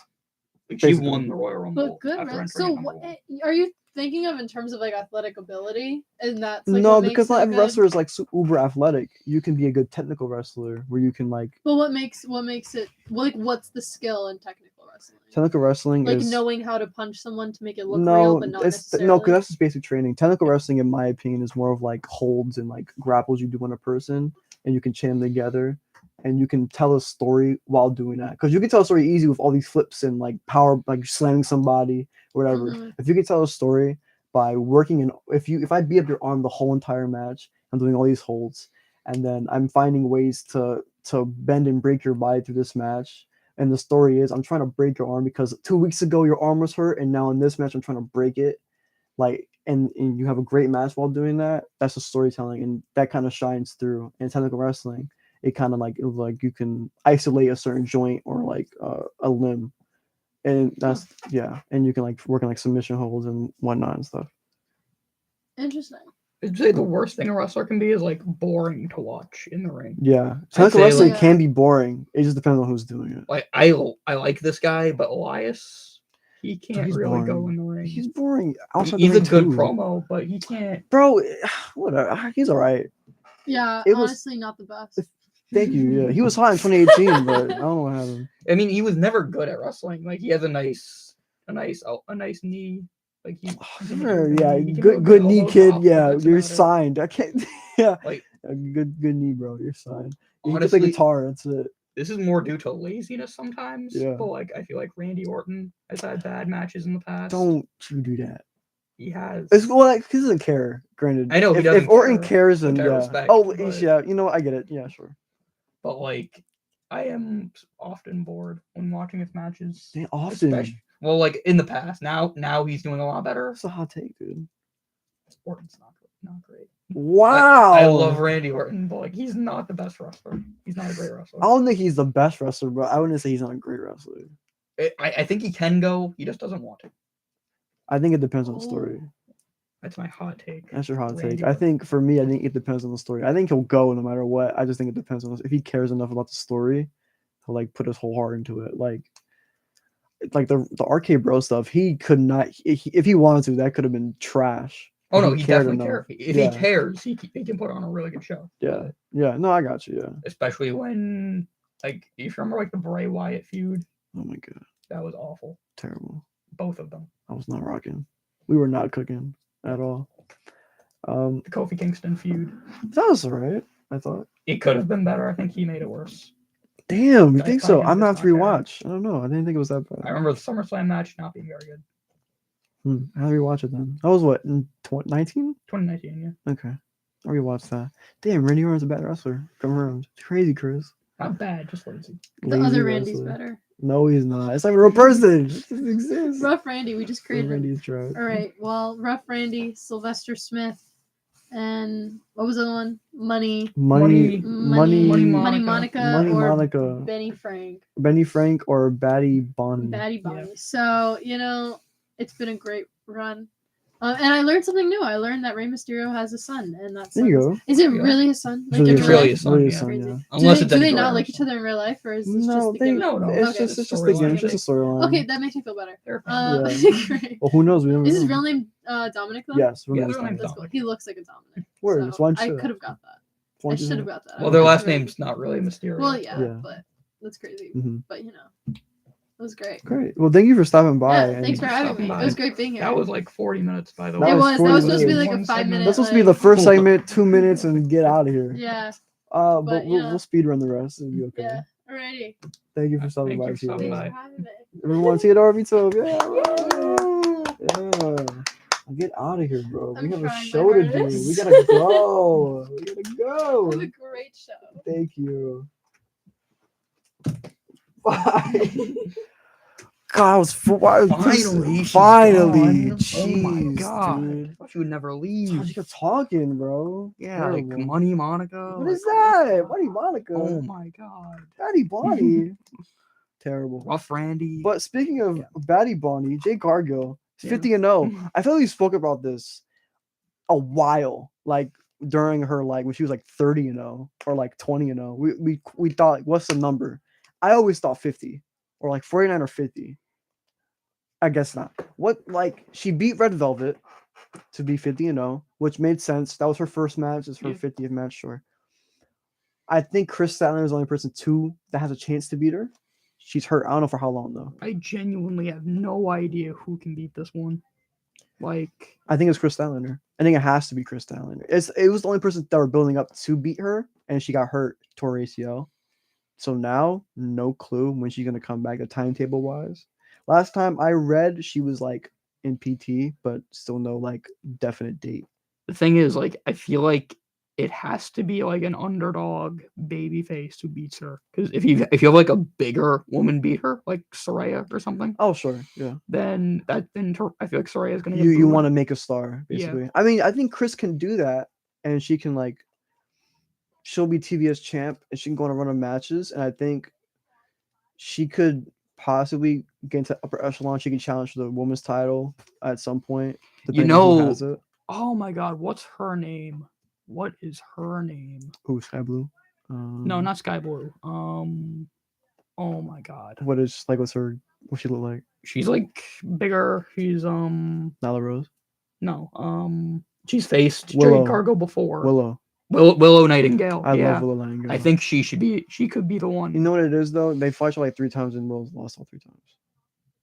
like, she basically. won the Royal Rumble. But good. after Right? entering So at number what one. are you thinking of in terms of like athletic ability? And that's like No, what because makes not it every good? wrestler is like uber athletic. You can be a good technical wrestler where you can like But what makes it like what's the skill in technical wrestling? technical wrestling Like is knowing how to punch someone to make it look real, no, but not it's necessarily. no, because that's just basic training. Technical wrestling, in my opinion, is more of like holds and like grapples you do on a person, and you can chain them together, and you can tell a story while doing that. Because you can tell a story easy with all these flips and like power, like slamming somebody, whatever. Mhm. If you can tell a story by working in, if I beat up your arm the whole entire match, I'm doing all these holds, and then I'm finding ways to bend and break your body through this match. And the story is, I'm trying to break your arm because 2 weeks ago your arm was hurt, and now in this match I'm trying to break it. Like, and you have a great match while doing that. That's the storytelling, and that kind of shines through. In technical wrestling, it kind of like you can isolate a certain joint or like a limb, and that's yeah. And you can like work on like submission holds and whatnot and stuff. Interesting. I'd say the worst thing a wrestler can be is like boring to watch in the ring. Yeah, technical say, wrestling like- can be boring. It just depends on who's doing it. Like I like this guy, but Elias, he can't he's really go boring. in the ring. He's boring. Outside He's the a ring good too. promo, but he can't. bro. Whatever. He's all right. Yeah, It was- honestly, not the best. Thank you. Yeah, he was hot in 2018, but I don't know what happened. I mean, he was never good at wrestling. Like he has a nice knee. Like he. Sure, yeah, he can good put good knee, elbows kid. off, but Yeah, that's you're about it. signed. I can't. Yeah, Like a good knee, bro. You're signed. You can honestly, play guitar. That's it. this is more due to laziness sometimes. Yeah. But like I feel like Randy Orton has had bad matches in the past. Don't you do that. he has. It's well, like, he doesn't care. Granted, I know he if doesn't Orton care, cares, then which I yeah. respect, Oh, but- yeah. You know what? I get it. Yeah, sure. But like, I am often bored when watching his matches. They often. Well, like in the past. Now he's doing a lot better. That's a hot take, dude. Orton's not great. Wow. I love Randy Orton, but like he's not the best wrestler. He's not a great wrestler. I don't think he's the best wrestler, but I wouldn't say he's not a great wrestler. I think he can go. He just doesn't want to. I think it depends on the story. That's my hot take. That's your hot Randy take. I Orton. think for me, I think it depends on the story. I think he'll go no matter what. I just think it depends on if he cares enough about the story, he'll like put his whole heart into it. Like the RK Bro stuff, he could not. If he wanted to, that could have been trash. Oh if no, he definitely enough. cares. If Yeah. he cares, he can put on a really good show. Yeah, yeah. No, I got you. Yeah. Especially when, like, if you remember like the Bray Wyatt feud, Oh my god, that was awful. terrible. Both of them. I was not rocking. We were not cooking at all. The Kofi Kingston feud. That was alright. I thought. It could have been better. I think he made it worse. Damn, you I think thought so? he I'm gonna was have to not bad. rewatch. I don't know. I didn't think it was that I bad. remember the SummerSlam match not being very good. I'll rewatch it then. That was what in 19? 2019, yeah. Okay, I'll rewatch that. Damn, Randy Orton's a bad wrestler. Come around, crazy, Chris. Not bad, just lazy. The Lazy other Randy's wrestler. better. No, he's not. It's not even a real person. It doesn't exist. Rough Randy, we just created him. Randy's trash. All right. Well, Rough Randy, Sylvester Smith, and what was the other one? Money Money Monica. Monica, or Monica, Benny Frank, Benny Frank, or Batty Bonnie. Batty Bonnie. So it's been a great run, and I learned something new. I learned that Rey Mysterio has a son, and that's There you go. Is it Yeah. really his son? It's Like in It's real really life? his son, Really yeah. his son, Crazy. yeah. Unless do it's they Eddie not Guerrero like or each other in real life, or is this No, just the they, gimmick? No, no, it's okay, just the it's just the game. storyline. It's just a storyline. Okay, that makes me feel better. They're Yeah. Great. Well, who knows? We never Is his know. real name Dominic though? Yes. Yeah, Real their name's name's Dominic. That's cool. Dominic. He looks like a Dominic. Word, So why don't you I say that? could have got that. Why I don't you should say have that? got that. Well, their last Right. name's not really Mysterio. Well, yeah, Yeah. but that's crazy. Mhm. But it was great. Great. Well, thank you for stopping by. Yeah, thanks for and- having stopping me. by. It was great being here. That was like 40 minutes, by the That way. It was was. That 40 was supposed to be minutes. like a One 5 segment. minute. That's supposed to be the first Cool. segment, 2 minutes, and get out of here. Yeah. But but, we'll speed run the rest. It'll be okay. Yeah. Alrighty. Thank you for stopping Thank by. you for stopping Theodore. Thanks by. for having me. Everyone, Theodore V12. Yeah. Get out of here, bro. I'm We have a trying my show to do. We hardest. gotta go. We gotta go. Have a great show. Thank you. Bye. God, I was Finally, she's finally. gone. Jeez, Oh my god. dude. I thought she would never Todd, leave. you kept talking, bro. Yeah, like Terrible. Money Monica. What like, is that? Buddy Monica. Oh my god. Batty Bonnie. Terrible. Rough Randy. But speaking of Yeah. Batty Bonnie, Jay Gargill, he's Yeah. 50-0. I feel like we spoke about this a while, like during her when she was like 30-0 or like 20-0. We thought, what's the number? I always thought 50 or like 49 or 50. I guess not. She beat Red Velvet to be 50-0, which made sense. That was her first match. It's her Yeah. 50th match, sure. I think Chris Statlander is the only person that has a chance to beat her. She's hurt. I don't know for how long though. I genuinely have no idea who can beat this one. Like, I think it's Chris Statlander. I think it has to be Chris Statlander. It was the only person that were building up to beat her, and she got hurt, tore ACL. So now, no clue when she's gonna come back, timetable wise. Last time I read, she was like in PT, but still no definite date. the thing is, like, I feel like it has to be like an underdog baby face who beats her. Because if you have like a bigger woman beat her, like Soraya or something, Oh sure, yeah. then I feel like Soraya is gonna get You booed. want to make a star, Yeah. basically. I mean, I think Chris can do that, and she can she'll be TBS champ, and she can go on a run of matches, and I think she could possibly get into upper echelon. She can challenge for the women's title at some point. depending on who has it. Oh my god, what's her name? What is her name? Who, Sky Blue? No, not Sky Blue. Oh my god. What's she look like? She's like bigger. She's Nyla Rose? no. She's faced Willow. Jade Cargo before. Willow. Willow Nightingale. I yeah. love Willow Nightingale. I think she could be the one. You know what it is though? They fought her like 3 times and Willow's lost all 3 times.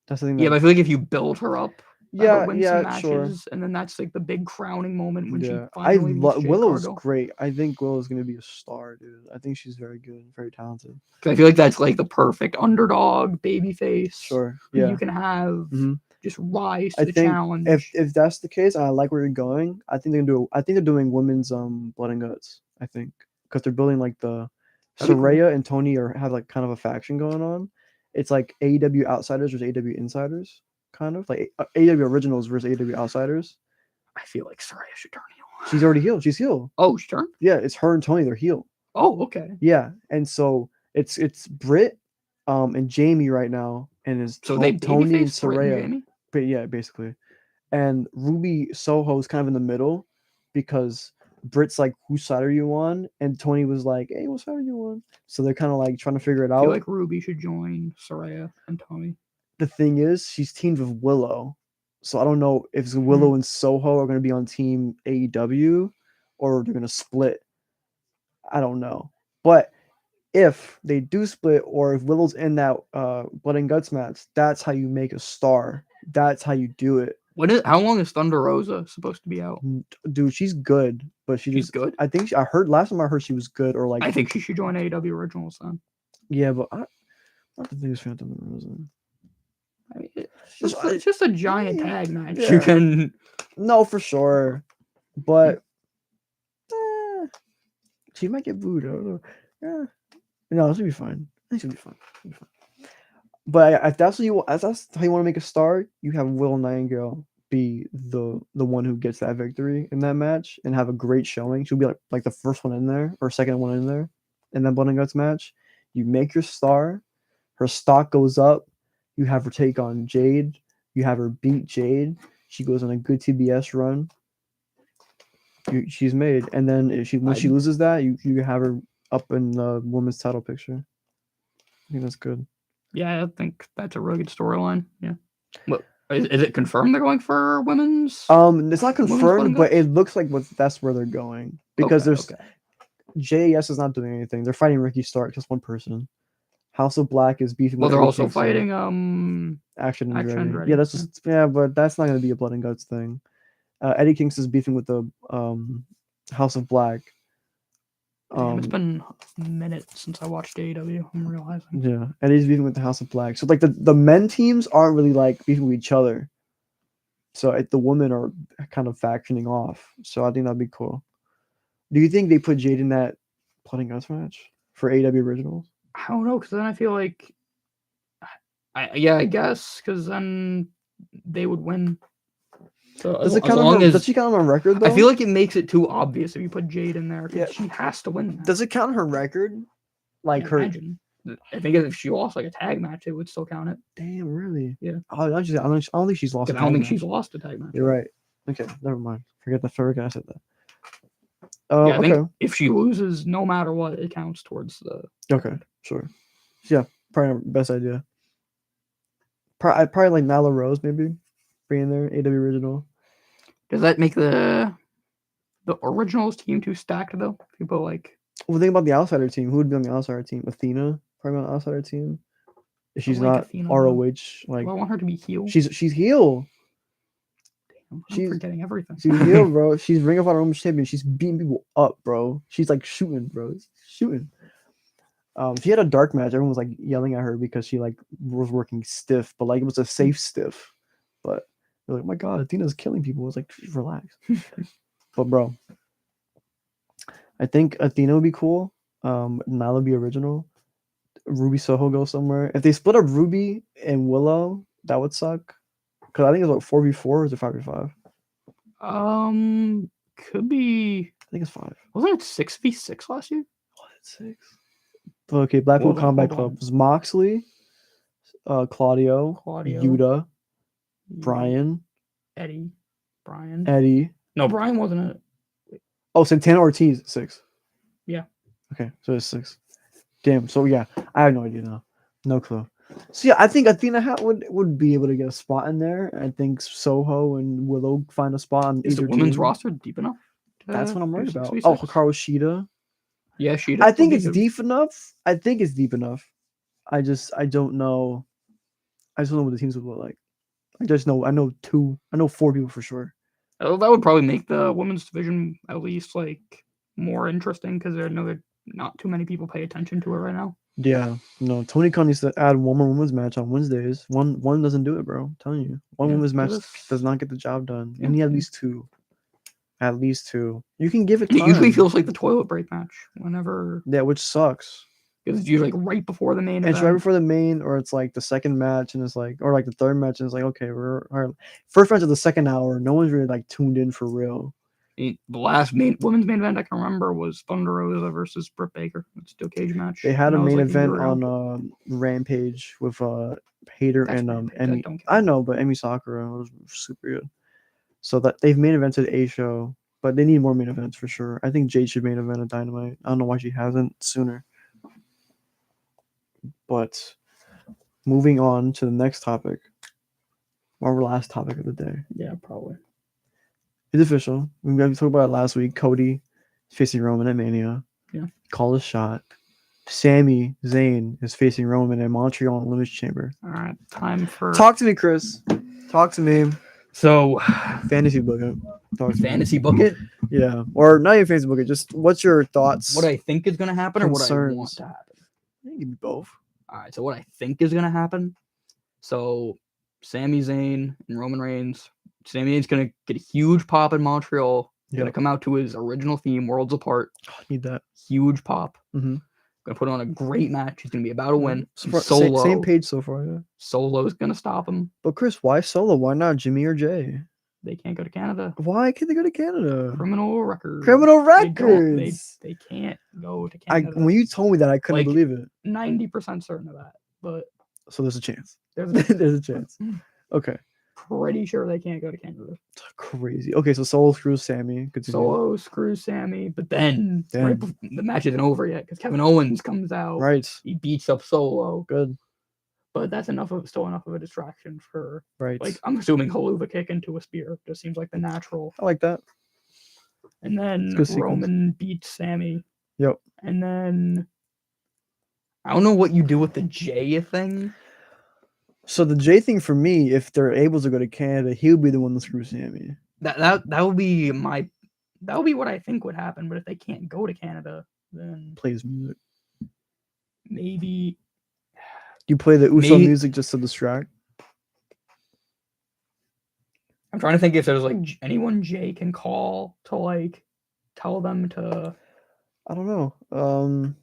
That's the thing. Yeah, but I feel like if you build her up, let her win some sure. matches, and then that's like the big crowning moment when she Yeah, finally beats Jade Willow's Cargo. great. I think Willow's gonna be a star, dude. I think she's very good, very talented. 'Cause I feel like that's like the perfect underdog baby face. Sure. who Yeah. you can have Mhm. just rise to I the think challenge. if that's the case, and I like where you're going. I think they're doing women's blood and guts. I think because they're building like the That'd be cool. Soraya and Tony have like kind of a faction going on. It's like AEW outsiders versus AEW insiders, kind of like AEW originals versus AEW outsiders. I feel like Saraya should turn heel. She's already healed. She's healed. Oh, she turned? Yeah, it's her and Tony. They're healed. Oh, okay. Yeah, and so it's Britt, and Jamie right now, and it's So they Tony and babyface Britt and Soraya. Jamie? But yeah, basically. And Ruby Soho is kind of in the middle because Britt's like, whose side are you on? And Tony was like, hey, what side are you on? So they're kind of like trying to figure it I out. feel like Ruby should join Saraya and Tony. The thing is, she's teamed with Willow. So I don't know if Mm-hmm. Willow and Soho are going to be on team AEW or they're going to split. I don't know. But if they do split or if Willow's in that Blood and Guts match, that's how you make a star. That's how you do it. How long is Thunder Rosa supposed to be out? Dude, she's good, but She's just good? I think I heard last time I heard she was good, or like I think she should join AEW Originals then. yeah, but I'm not the biggest fan of Thunder Rosa. I mean, Just- it's just a giant tag match. Yeah. You can. No, for sure, but she might get booed. I don't know. Yeah, no, she'll be fine. I think she'll be fine. She'll be fine. But if that's how you want to make a star, you have Will Nightingale be the one who gets that victory in that match and have a great showing. She'll be like the first one in there or second one in there in that Blood and Guts match. You make your star, her stock goes up. You have her take on Jade. You have her beat Jade. She goes on a good TBS run. She's made, and then if when she loses that, you have her up in the women's title picture. I think that's good. Yeah, I think that's a really good storyline. Yeah. What is it confirmed they're going for women's? It's not Women's Blood confirmed, and but Guts? it looks like that's where they're going because Okay, there's JAS is not doing anything. They're fighting Ricky Stark, just one person. House of Black is beefing. Well, with they're Eddie also Kingston. fighting Action and Action Ready. and Ready, Yeah, that's just but that's not gonna be a Blood and Guts thing. Eddie Kingston's beefing with the House of Black. Damn, it's been a minute since I watched AEW. I'm realizing. Yeah, Eddie's beefing with the House of Black. So like the men teams aren't really like beefing with each other. So the women are kind of factioning off. So I think that'd be cool. Do you think they put Jade in that Blood and Guts match for AEW Originals? I don't know, because then I feel like, I guess, because then they would win. So Does as, it as count long on her, as does she count on her record though? I feel like it makes it too obvious if you put Jade in there, because Yeah. she has to win. That. Does it count on her record? Like I her? imagine. I think if she lost like a tag match, it would still count it. Damn, really? Yeah. I don't think she's lost. 'Cause A I don't tag think match. she's lost a tag match. You're right. Okay, never mind. Forget I said that. Yeah, I Okay. think if she loses, no matter what, it counts towards the. Okay. Sure. Yeah. Probably not best idea. I'd probably like Nyla Rose maybe bring in there AW Original. Does that make the originals team too stacked though? People like. Well, think about the outsider team. Who would be on the outsider team? Athena probably on the outsider team. If she's like not Athena, though. ROH, like I want her to be heel. she's heel. I'm she's- forgetting everything. She's heel, bro. She's Ring of Honor Women's Champion. She's beating people up, bro. She's like shooting, bro. Shooting. She had a dark match. Everyone was like yelling at her because she like was working stiff, but like it was a safe stiff. But they're like, oh my god, Athena's killing people. I was like, "Just relax. But bro, I think Athena would be cool. Nyla would be original. Ruby Soho go somewhere. If they split up Ruby and Willow, that would suck. Because I think it's like 4v4 or is it 5v5? Could be. I think it's 5. Wasn't it 6v6 last year? What? 6? Okay, Blackpool Hold on, Combat hold Club on. was Moxley, Claudio, Claudio, Yuta, Brian, Eddie, Brian. Eddie. No, Brian wasn't it. Oh, Santana Ortiz, 6. Yeah. Okay, so it's 6. Damn. So yeah, I have no idea now. No clue. So yeah, I think Athena would be able to get a spot in there. I think Soho and Willow find a spot on Is the either women's team. roster deep enough? That's what I'm do worried about. 6v6? Oh, Hikaru Shida. Yeah, she. I think it's deep enough. I don't know. I just don't know what the teams would look like. I know 4 people for sure. That would probably make the women's division at least like more interesting because I know that not too many people pay attention to it right now. Yeah, no. Tony Khan needs to add one more women's match on Wednesdays. One doesn't do it, bro. I'm telling you, one Yeah, women's match this- does not get the job done. Yeah, You need at yeah. least two. At least two. You can give it It time. usually feels like the toilet break match whenever, yeah, which sucks. because it's usually like right before the main And event. it's right before the main, or it's like the second match, and it's like, or like the third match, and it's like, okay, we're our first match of the second hour. No one's really like tuned in for real. The last women's main event I can remember was Thunder Rosa versus Britt Baker. It's a steel cage match. They had and a that was, main like, year event ago. on Rampage with Hater That's and Rampage, I Emmy. don't care. I know, but Emmy Sakura was super good. So that they've main evented a show, but they need more main events for sure. I think Jade should main event a Dynamite. I don't know why she hasn't sooner. But moving on to the next topic, our last topic of the day. Yeah, probably. It's official. We talked about it last week. Cody facing Roman at Mania. Yeah. Call a shot. Sami Zayn is facing Roman in Montreal Elimination Chamber. All right, time for Talk to me, Chris. Talk to me. So Fantasy book it. Talk to me. fantasy book it. Yeah. Or not even fantasy book it. Just what's your thoughts? What I think is gonna happen, or what I want Concerns. to happen. Give me both. All right, so what I think is gonna happen. So Sami Zayn and Roman Reigns. Sami Zayn's gonna get a huge pop in Montreal. Gonna Yep. come out to his original theme, Worlds Apart. I need that. Huge pop. Mhm. Gonna put on a great match. He's gonna be about to win. So far, Solo. same page so far, yeah. Solo's gonna stop him. But Chris, why Solo? Why not Jimmy or Jay? They can't go to Canada. Why can't they go to Canada? Criminal record. Criminal They don't- records. They can't go to I Canada. when you told me that, I couldn't Like- believe it. 90% certain of that, but So there's a chance. there's There's a chance. Okay. pretty sure they can't go to Canada. Crazy. Okay, so Solo screws Sammy. Continue. Solo screws Sammy, but then Damn. the match isn't over yet because Kevin Owens comes out. Right. He beats up Solo, Good. but that's still enough of a distraction for, Right. like, I'm assuming Haluva kick into a spear just seems like the natural. I like that. And then good sequence. Roman beats Sammy. Yep. And then I don't know what you do with the Jay thing. So the J thing for me, if they're able to go to Canada, he'll be the one to screw Sammy. That would be what I think would happen. But if they can't go to Canada, then Plays music. maybe You play the Uso May- music just to distract. I'm trying to think if there's like anyone Jay can call to like tell them to, I don't know.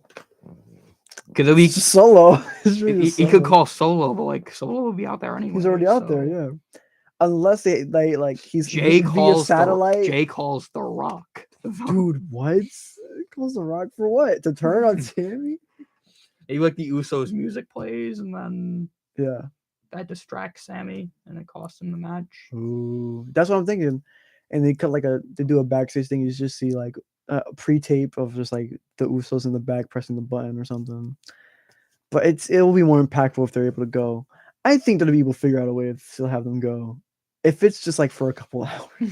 because it'd be Solo. It's really he Solo. could call Solo, but like Solo would be out there anyway. He's already out there, so yeah. Unless they like he's Jay via calls satellite. Jay calls the Rock. Dude, what? Calls the Rock for what? To turn on Sammy? Maybe like the Usos music plays, and then Yeah. that distracts Sammy, and it costs him the match. Ooh, that's what I'm thinking. And they cut they do a backstage thing. You just see like a pre-tape of just like the Usos in the back pressing the button or something. But it will be more impactful if they're able to go. I think that people figure out a way to still have them go. If it's just like for a couple hours,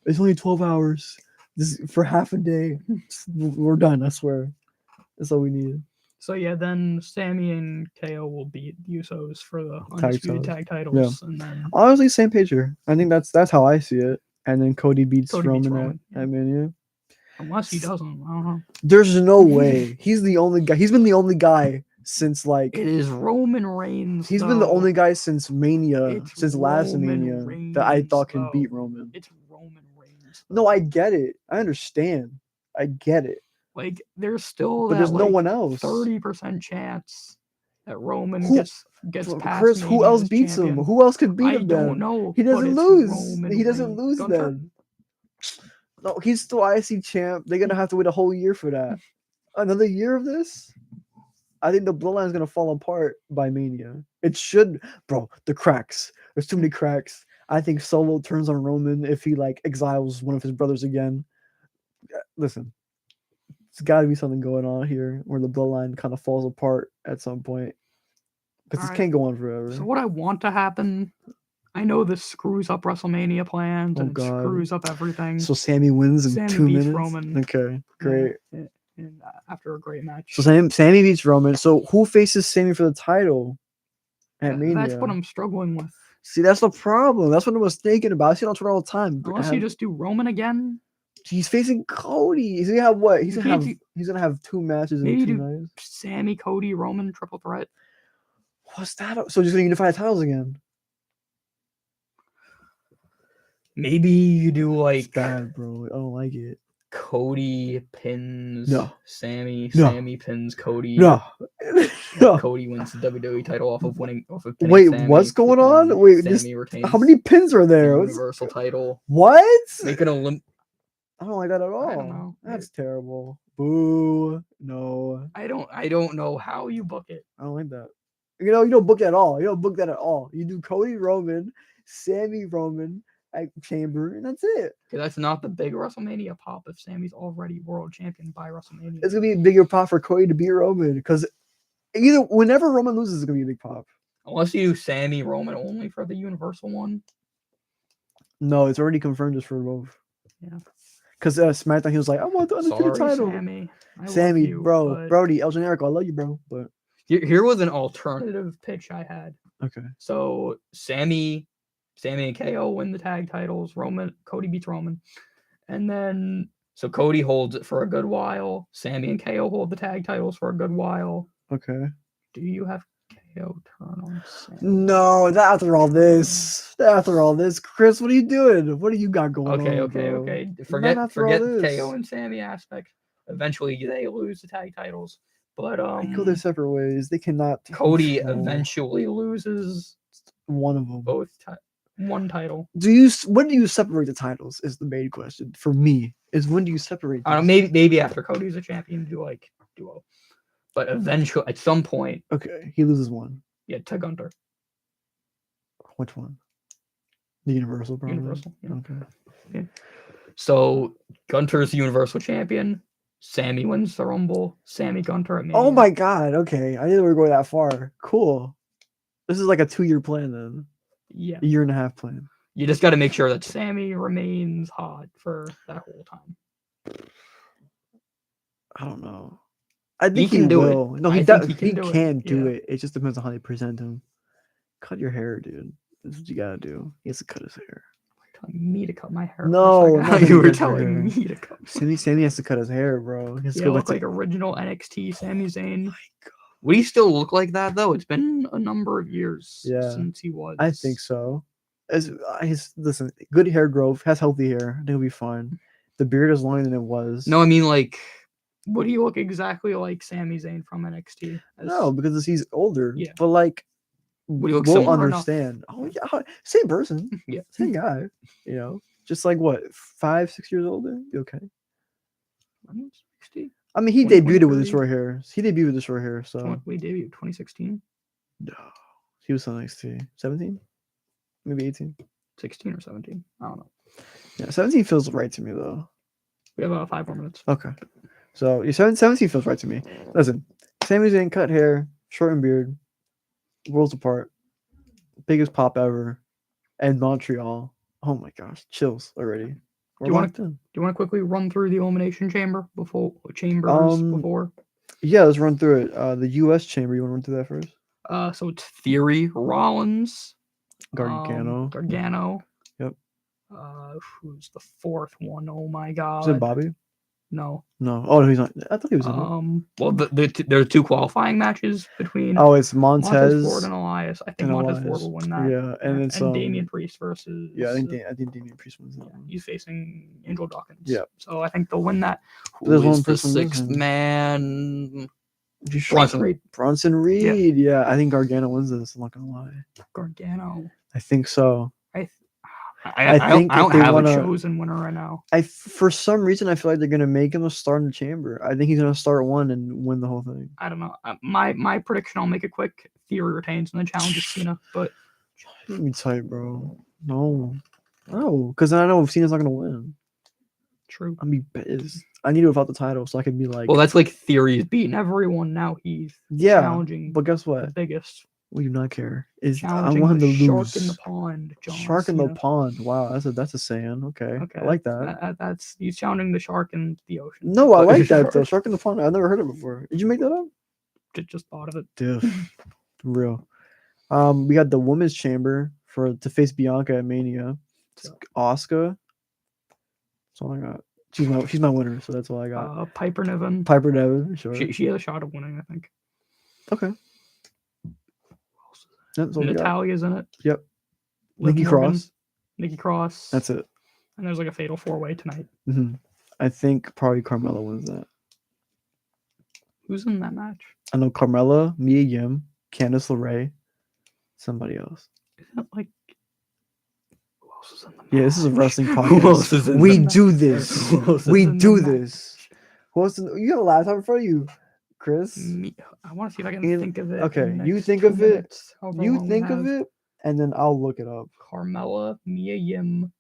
it's only 12 hours. This for half a day. We're done. I swear. That's all we need. So yeah, then Sammy and KO will beat the Usos for the Tag undisputed titles. tag titles, and then Honestly, same page here. I think that's how I see it. And then Cody beats Cody Roman, beats Roman, yeah. at Mania. unless he doesn't, I don't know. There's no way. He's the only guy. He's been the only guy since like It is Roman Reigns. he's been the though. only guy since Mania, It's since last Roman Mania that I thought can Reigns, beat though. Roman. It's Roman Reigns. No, though. I get it. I understand. I get it. Like there's still But that there's no like, one else. 30% chance that Roman Who- gets past Chris, who Mania else as beats champion. him? Who else could beat I him don't then? know. He but doesn't it's lose. Roman He doesn't Reigns. lose Gunther. then. No, he's still IC champ. They're gonna have to wait a whole year for that. Another year of this? I think the bloodline's gonna fall apart by Mania. It should, bro. The cracks. There's too many cracks. I think Solo turns on Roman if he like exiles one of his brothers again. Listen, there's got to be something going on here where the bloodline kind of falls apart at some point because this Alright. can't go on forever. So what I want to happen, I know this screws up WrestleMania plans Oh, and it God. screws up everything. So Sammy wins in Sammy 2 beats minutes. Roman. Okay, Yeah, great. and after a great match. So Sammy beats Roman. So who faces Sammy for the title at Mania? That's what I'm struggling with. See, that's the problem. That's what I was thinking about. I see it on Twitter all the time. Unless you just do Roman again. He's facing Cody. He's gonna have what? He's You gonna can't have. do- He's gonna have 2 matches in Maybe 2 do- nights. Sammy, Cody, Roman, triple threat. What's that? So just gonna unify the titles again? Maybe you do It's like bad, bro. I don't like it. Cody pins No. Sammy. No. Sammy pins Cody. No. No. Cody wins the WWE title off of pinning Wait, Sammy. what's going and on? Wait, Sammy retains how many pins are the there? What's- Universal title. What? Make it a I don't like that at all. I don't know. That's terrible. Boo. No. I don't know how you book it. I don't like that. You don't book that at all. You don't book that at all. You do Cody Roman, Sammy Roman at Chamber, and that's it. Because that's not the big WrestleMania pop if Sammy's already world champion by WrestleMania. It's gonna be a bigger pop for Cody to beat Roman because either whenever Roman loses, it's gonna be a big pop. Unless you do Sammy Roman only for the Universal one. No, it's already confirmed just for both. Yeah. Because SmackDown, he was like, I want the undisputed Sorry, title. Sammy. I love Sammy, you, bro, but Brody, El Generico, I love you, bro. But Here was an alternative pitch I had. okay, So Sammy and KO win the tag titles. Cody beats Roman. And then so Cody holds it for a good while. Sammy and KO hold the tag titles for a good while. okay. Do you have KO turn on Sammy? No, not after all this. Not after all this, Chris, what are you doing? What do you got going Okay, on? okay, bro? okay. Not Forget after all the this. KO and Sammy aspect. Eventually they lose the tag titles. But They go their separate ways. They cannot. Cody control eventually loses one of them. both one title. When do you separate the titles? Is the main question for me. Is when do you separate? I don't know, maybe after Cody's a champion, do like duo. But eventually, at some point, Okay, he loses one. yeah, to Gunter. Which one? The Universal, probably. Universal. Yeah. Okay. So Gunter's the Universal champion. Sammy wins the Rumble. Sammy Gunter at Mania. Oh my God. Okay, I knew we were going that far. Cool. This is like a 2-year plan then. Yeah. A 1.5-year plan. You just got to make sure that Sammy remains hot for that whole time. I don't know. I think can do it. will. No, I he think does. he He can do it, can do yeah. it. It just depends on how they present him. Cut your hair, dude. That's what you gotta do. He has to cut his hair. Telling me to cut my hair. No, for a second. not that you he were cuts your telling hair. me to cut. Sammy has to cut his hair, bro. He has to Yeah, go back look to. like original NXT Sami Zayn. My God. Would he still look like that though? It's been a number of years Yeah, since he was. I think so. Listen, good hair growth, has healthy hair. I think he'll be fine. The beard is longer than it was. No, I mean like, would he look exactly like Sami Zayn from NXT? No, because he's older. Yeah. But like, Would he look we'll similar enough? understand. Oh yeah, same person, Yeah. same guy. You know, just like what 5-6 years older. You okay? NXT? I mean, he 20, debuted with his 23? short hair. He debuted with his short hair. So We debuted 2016, no, he was on NXT 17, maybe 18. 16 or 17. I don't know. Yeah, 17 feels right to me though. We have 5 more minutes. Okay, so 17 feels right to me. Listen, Sami Zayn cut hair, shortened beard, worlds apart, biggest pop ever, and Montreal. Oh my gosh, chills already. We're you wanna- locked in. Do you want to quickly run through the Elimination Chamber before? Yeah, let's run through it. The U.S. Chamber. You want to run through that first? So it's Theory, Rollins, Gargano. Gargano. Yep. Who's the fourth one? Oh my god. Is it Bobby? No. No. Oh, no, he's not. I thought he was in it. Well, there are 2 qualifying matches between Oh, it's Montez Montez. Ford and Elias. I think and Montez Ford Elias. will win that. Yeah, and it's Damian Priest versus. Yeah, I think Damian Priest wins that yeah, one. he's facing Angel Dawkins. Yeah. So I think they'll win that. There's Who one is the person 6th missing. man? You sure? Bronson Reed. Bronson Reed. Yeah, I think Gargano wins this. I'm not gonna lie. Gargano. I think so. I think don't if they have wanna- a chosen winner right now. For some reason I feel like they're gonna make him a star in the chamber. I think he's gonna start one and win the whole thing. I don't know. My prediction, I'll make it quick. Theory retains and then challenges Cena. But Let me tight, bro. No, because then I know Cena's not gonna win. true. I'll be pissed. I need it without the title so I can be like, Well, that's like Theory's beating everyone. Now he's yeah. challenging But guess the what? biggest. We do not care. Is I Challenging want him the to shark lose. in the pond. John Shark in the Cena. pond. Wow, that's a saying. Okay, Okay, I like that. That's he's challenging the shark in the ocean. No, I But like that though. sure, Shark in the pond. I've never heard it before. Did you make that up? Just thought of it. Dude, real. We got the women's chamber to face Bianca at Mania. It's Asuka. That's all I got. She's my winner, so that's all I got. Piper Niven. Piper Nevin, sure. She has a shot of winning, I think. Okay. That's all we got. Natalia's in it. Yep. Liv Nikki Morgan, Cross. Nikki Cross. That's it. And there's like a fatal 4-way tonight. Hmm. I think probably Carmella wins that. Who's in that match? I know Carmella, Mia Yim, Candice LeRae, somebody else. Isn't it like who else is in the match? Yeah, this is a wrestling Who else is podcast. in We the do match? this. Who else is We in the do match? this. Who else? You got a laptop in front of you, Chris. I want to see if I can In- think of it. okay, in the you next think 2 of it. minutes, however You long we think of have. it, and then I'll look it up. Carmella, Mia Yim.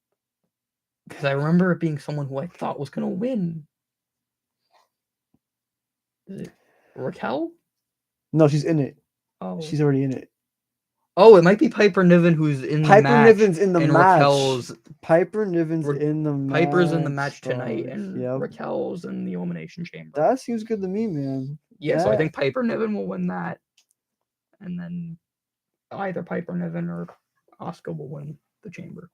Because I remember it being someone who I thought was going to win. Is it Raquel? No, she's in it. Oh. She's already in it. Oh, it might be Piper Niven who's in the Piper match. Niven's in the and match. Raquel's Piper Niven's Ra- in the match. Piper's in the match tonight, dog. and Yep. Raquel's in the Elimination Chamber. That seems good to me, man. Yeah, so I that- think Piper Niven will win that, and then either Piper Niven or Asuka will win the Chamber,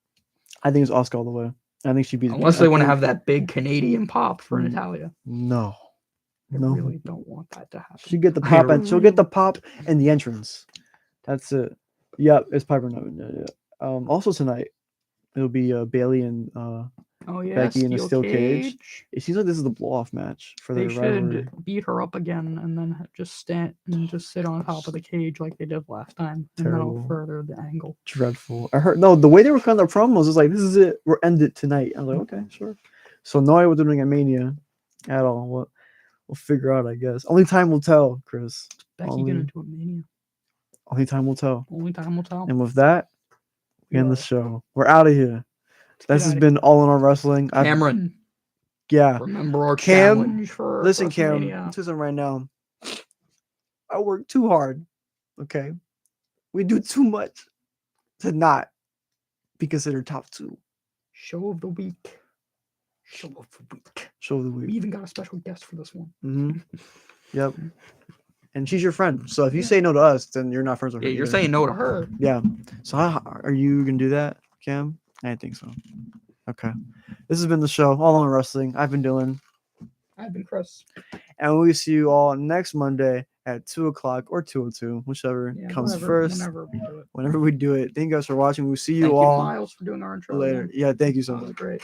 I think it's Oscar all the way. I think she beats. unless they want to have that big Canadian pop for Mm. Natalia. No, I no. really don't want that to happen. She get the I pop, and she'll get the really- pop and the entrance. That's it. Yep, it's Piper Niven. Yeah. Also tonight, it'll be Bailey and Oh yeah, Becky in a steel cage. It seems like this is the blow off match for They their rivalry. should beat her up again and then just stand and just sit on top of the cage like they did last time, and that'll Terrible. further the angle. Dreadful. I heard no, the way they were cutting their promos is like, this is it. We're ended tonight. I was like, okay, sure. So no idea what they're doing at Mania at all. We'll figure out, I guess. Only time will tell, Chris. Becky Only- get into a mania. Only time will tell. Only time will tell. And with that, we end the show. We're out of here. Let's This get has outta been All in on Wrestling. here. Cameron. Yeah. Remember our Cam, challenge for Listen, Cam, WrestleMania. I'll tell you something right now. I work too hard. Okay. We do too much to not be considered top 2. Show of the week. Show of the week. Show of the We week. even got a special guest for this one. Hmm. Yep. And she's your friend. So if you Yeah. say no to us, then you're not friends with her. Yeah, you're either. saying no to her. Yeah. So are you gonna do that, Cam? I didn't think so. Okay. This has been the show, All on Wrestling. I've been Dylan. I've been Chris. And we'll see you all next Monday at 2:00 or 2:02, whichever Yeah, comes whenever- first. Whenever we do it. Whenever we do it. Thank you guys for watching. We'll see you Thank you, all Miles, for doing our intro. later. again. Yeah, thank you so That was much. great.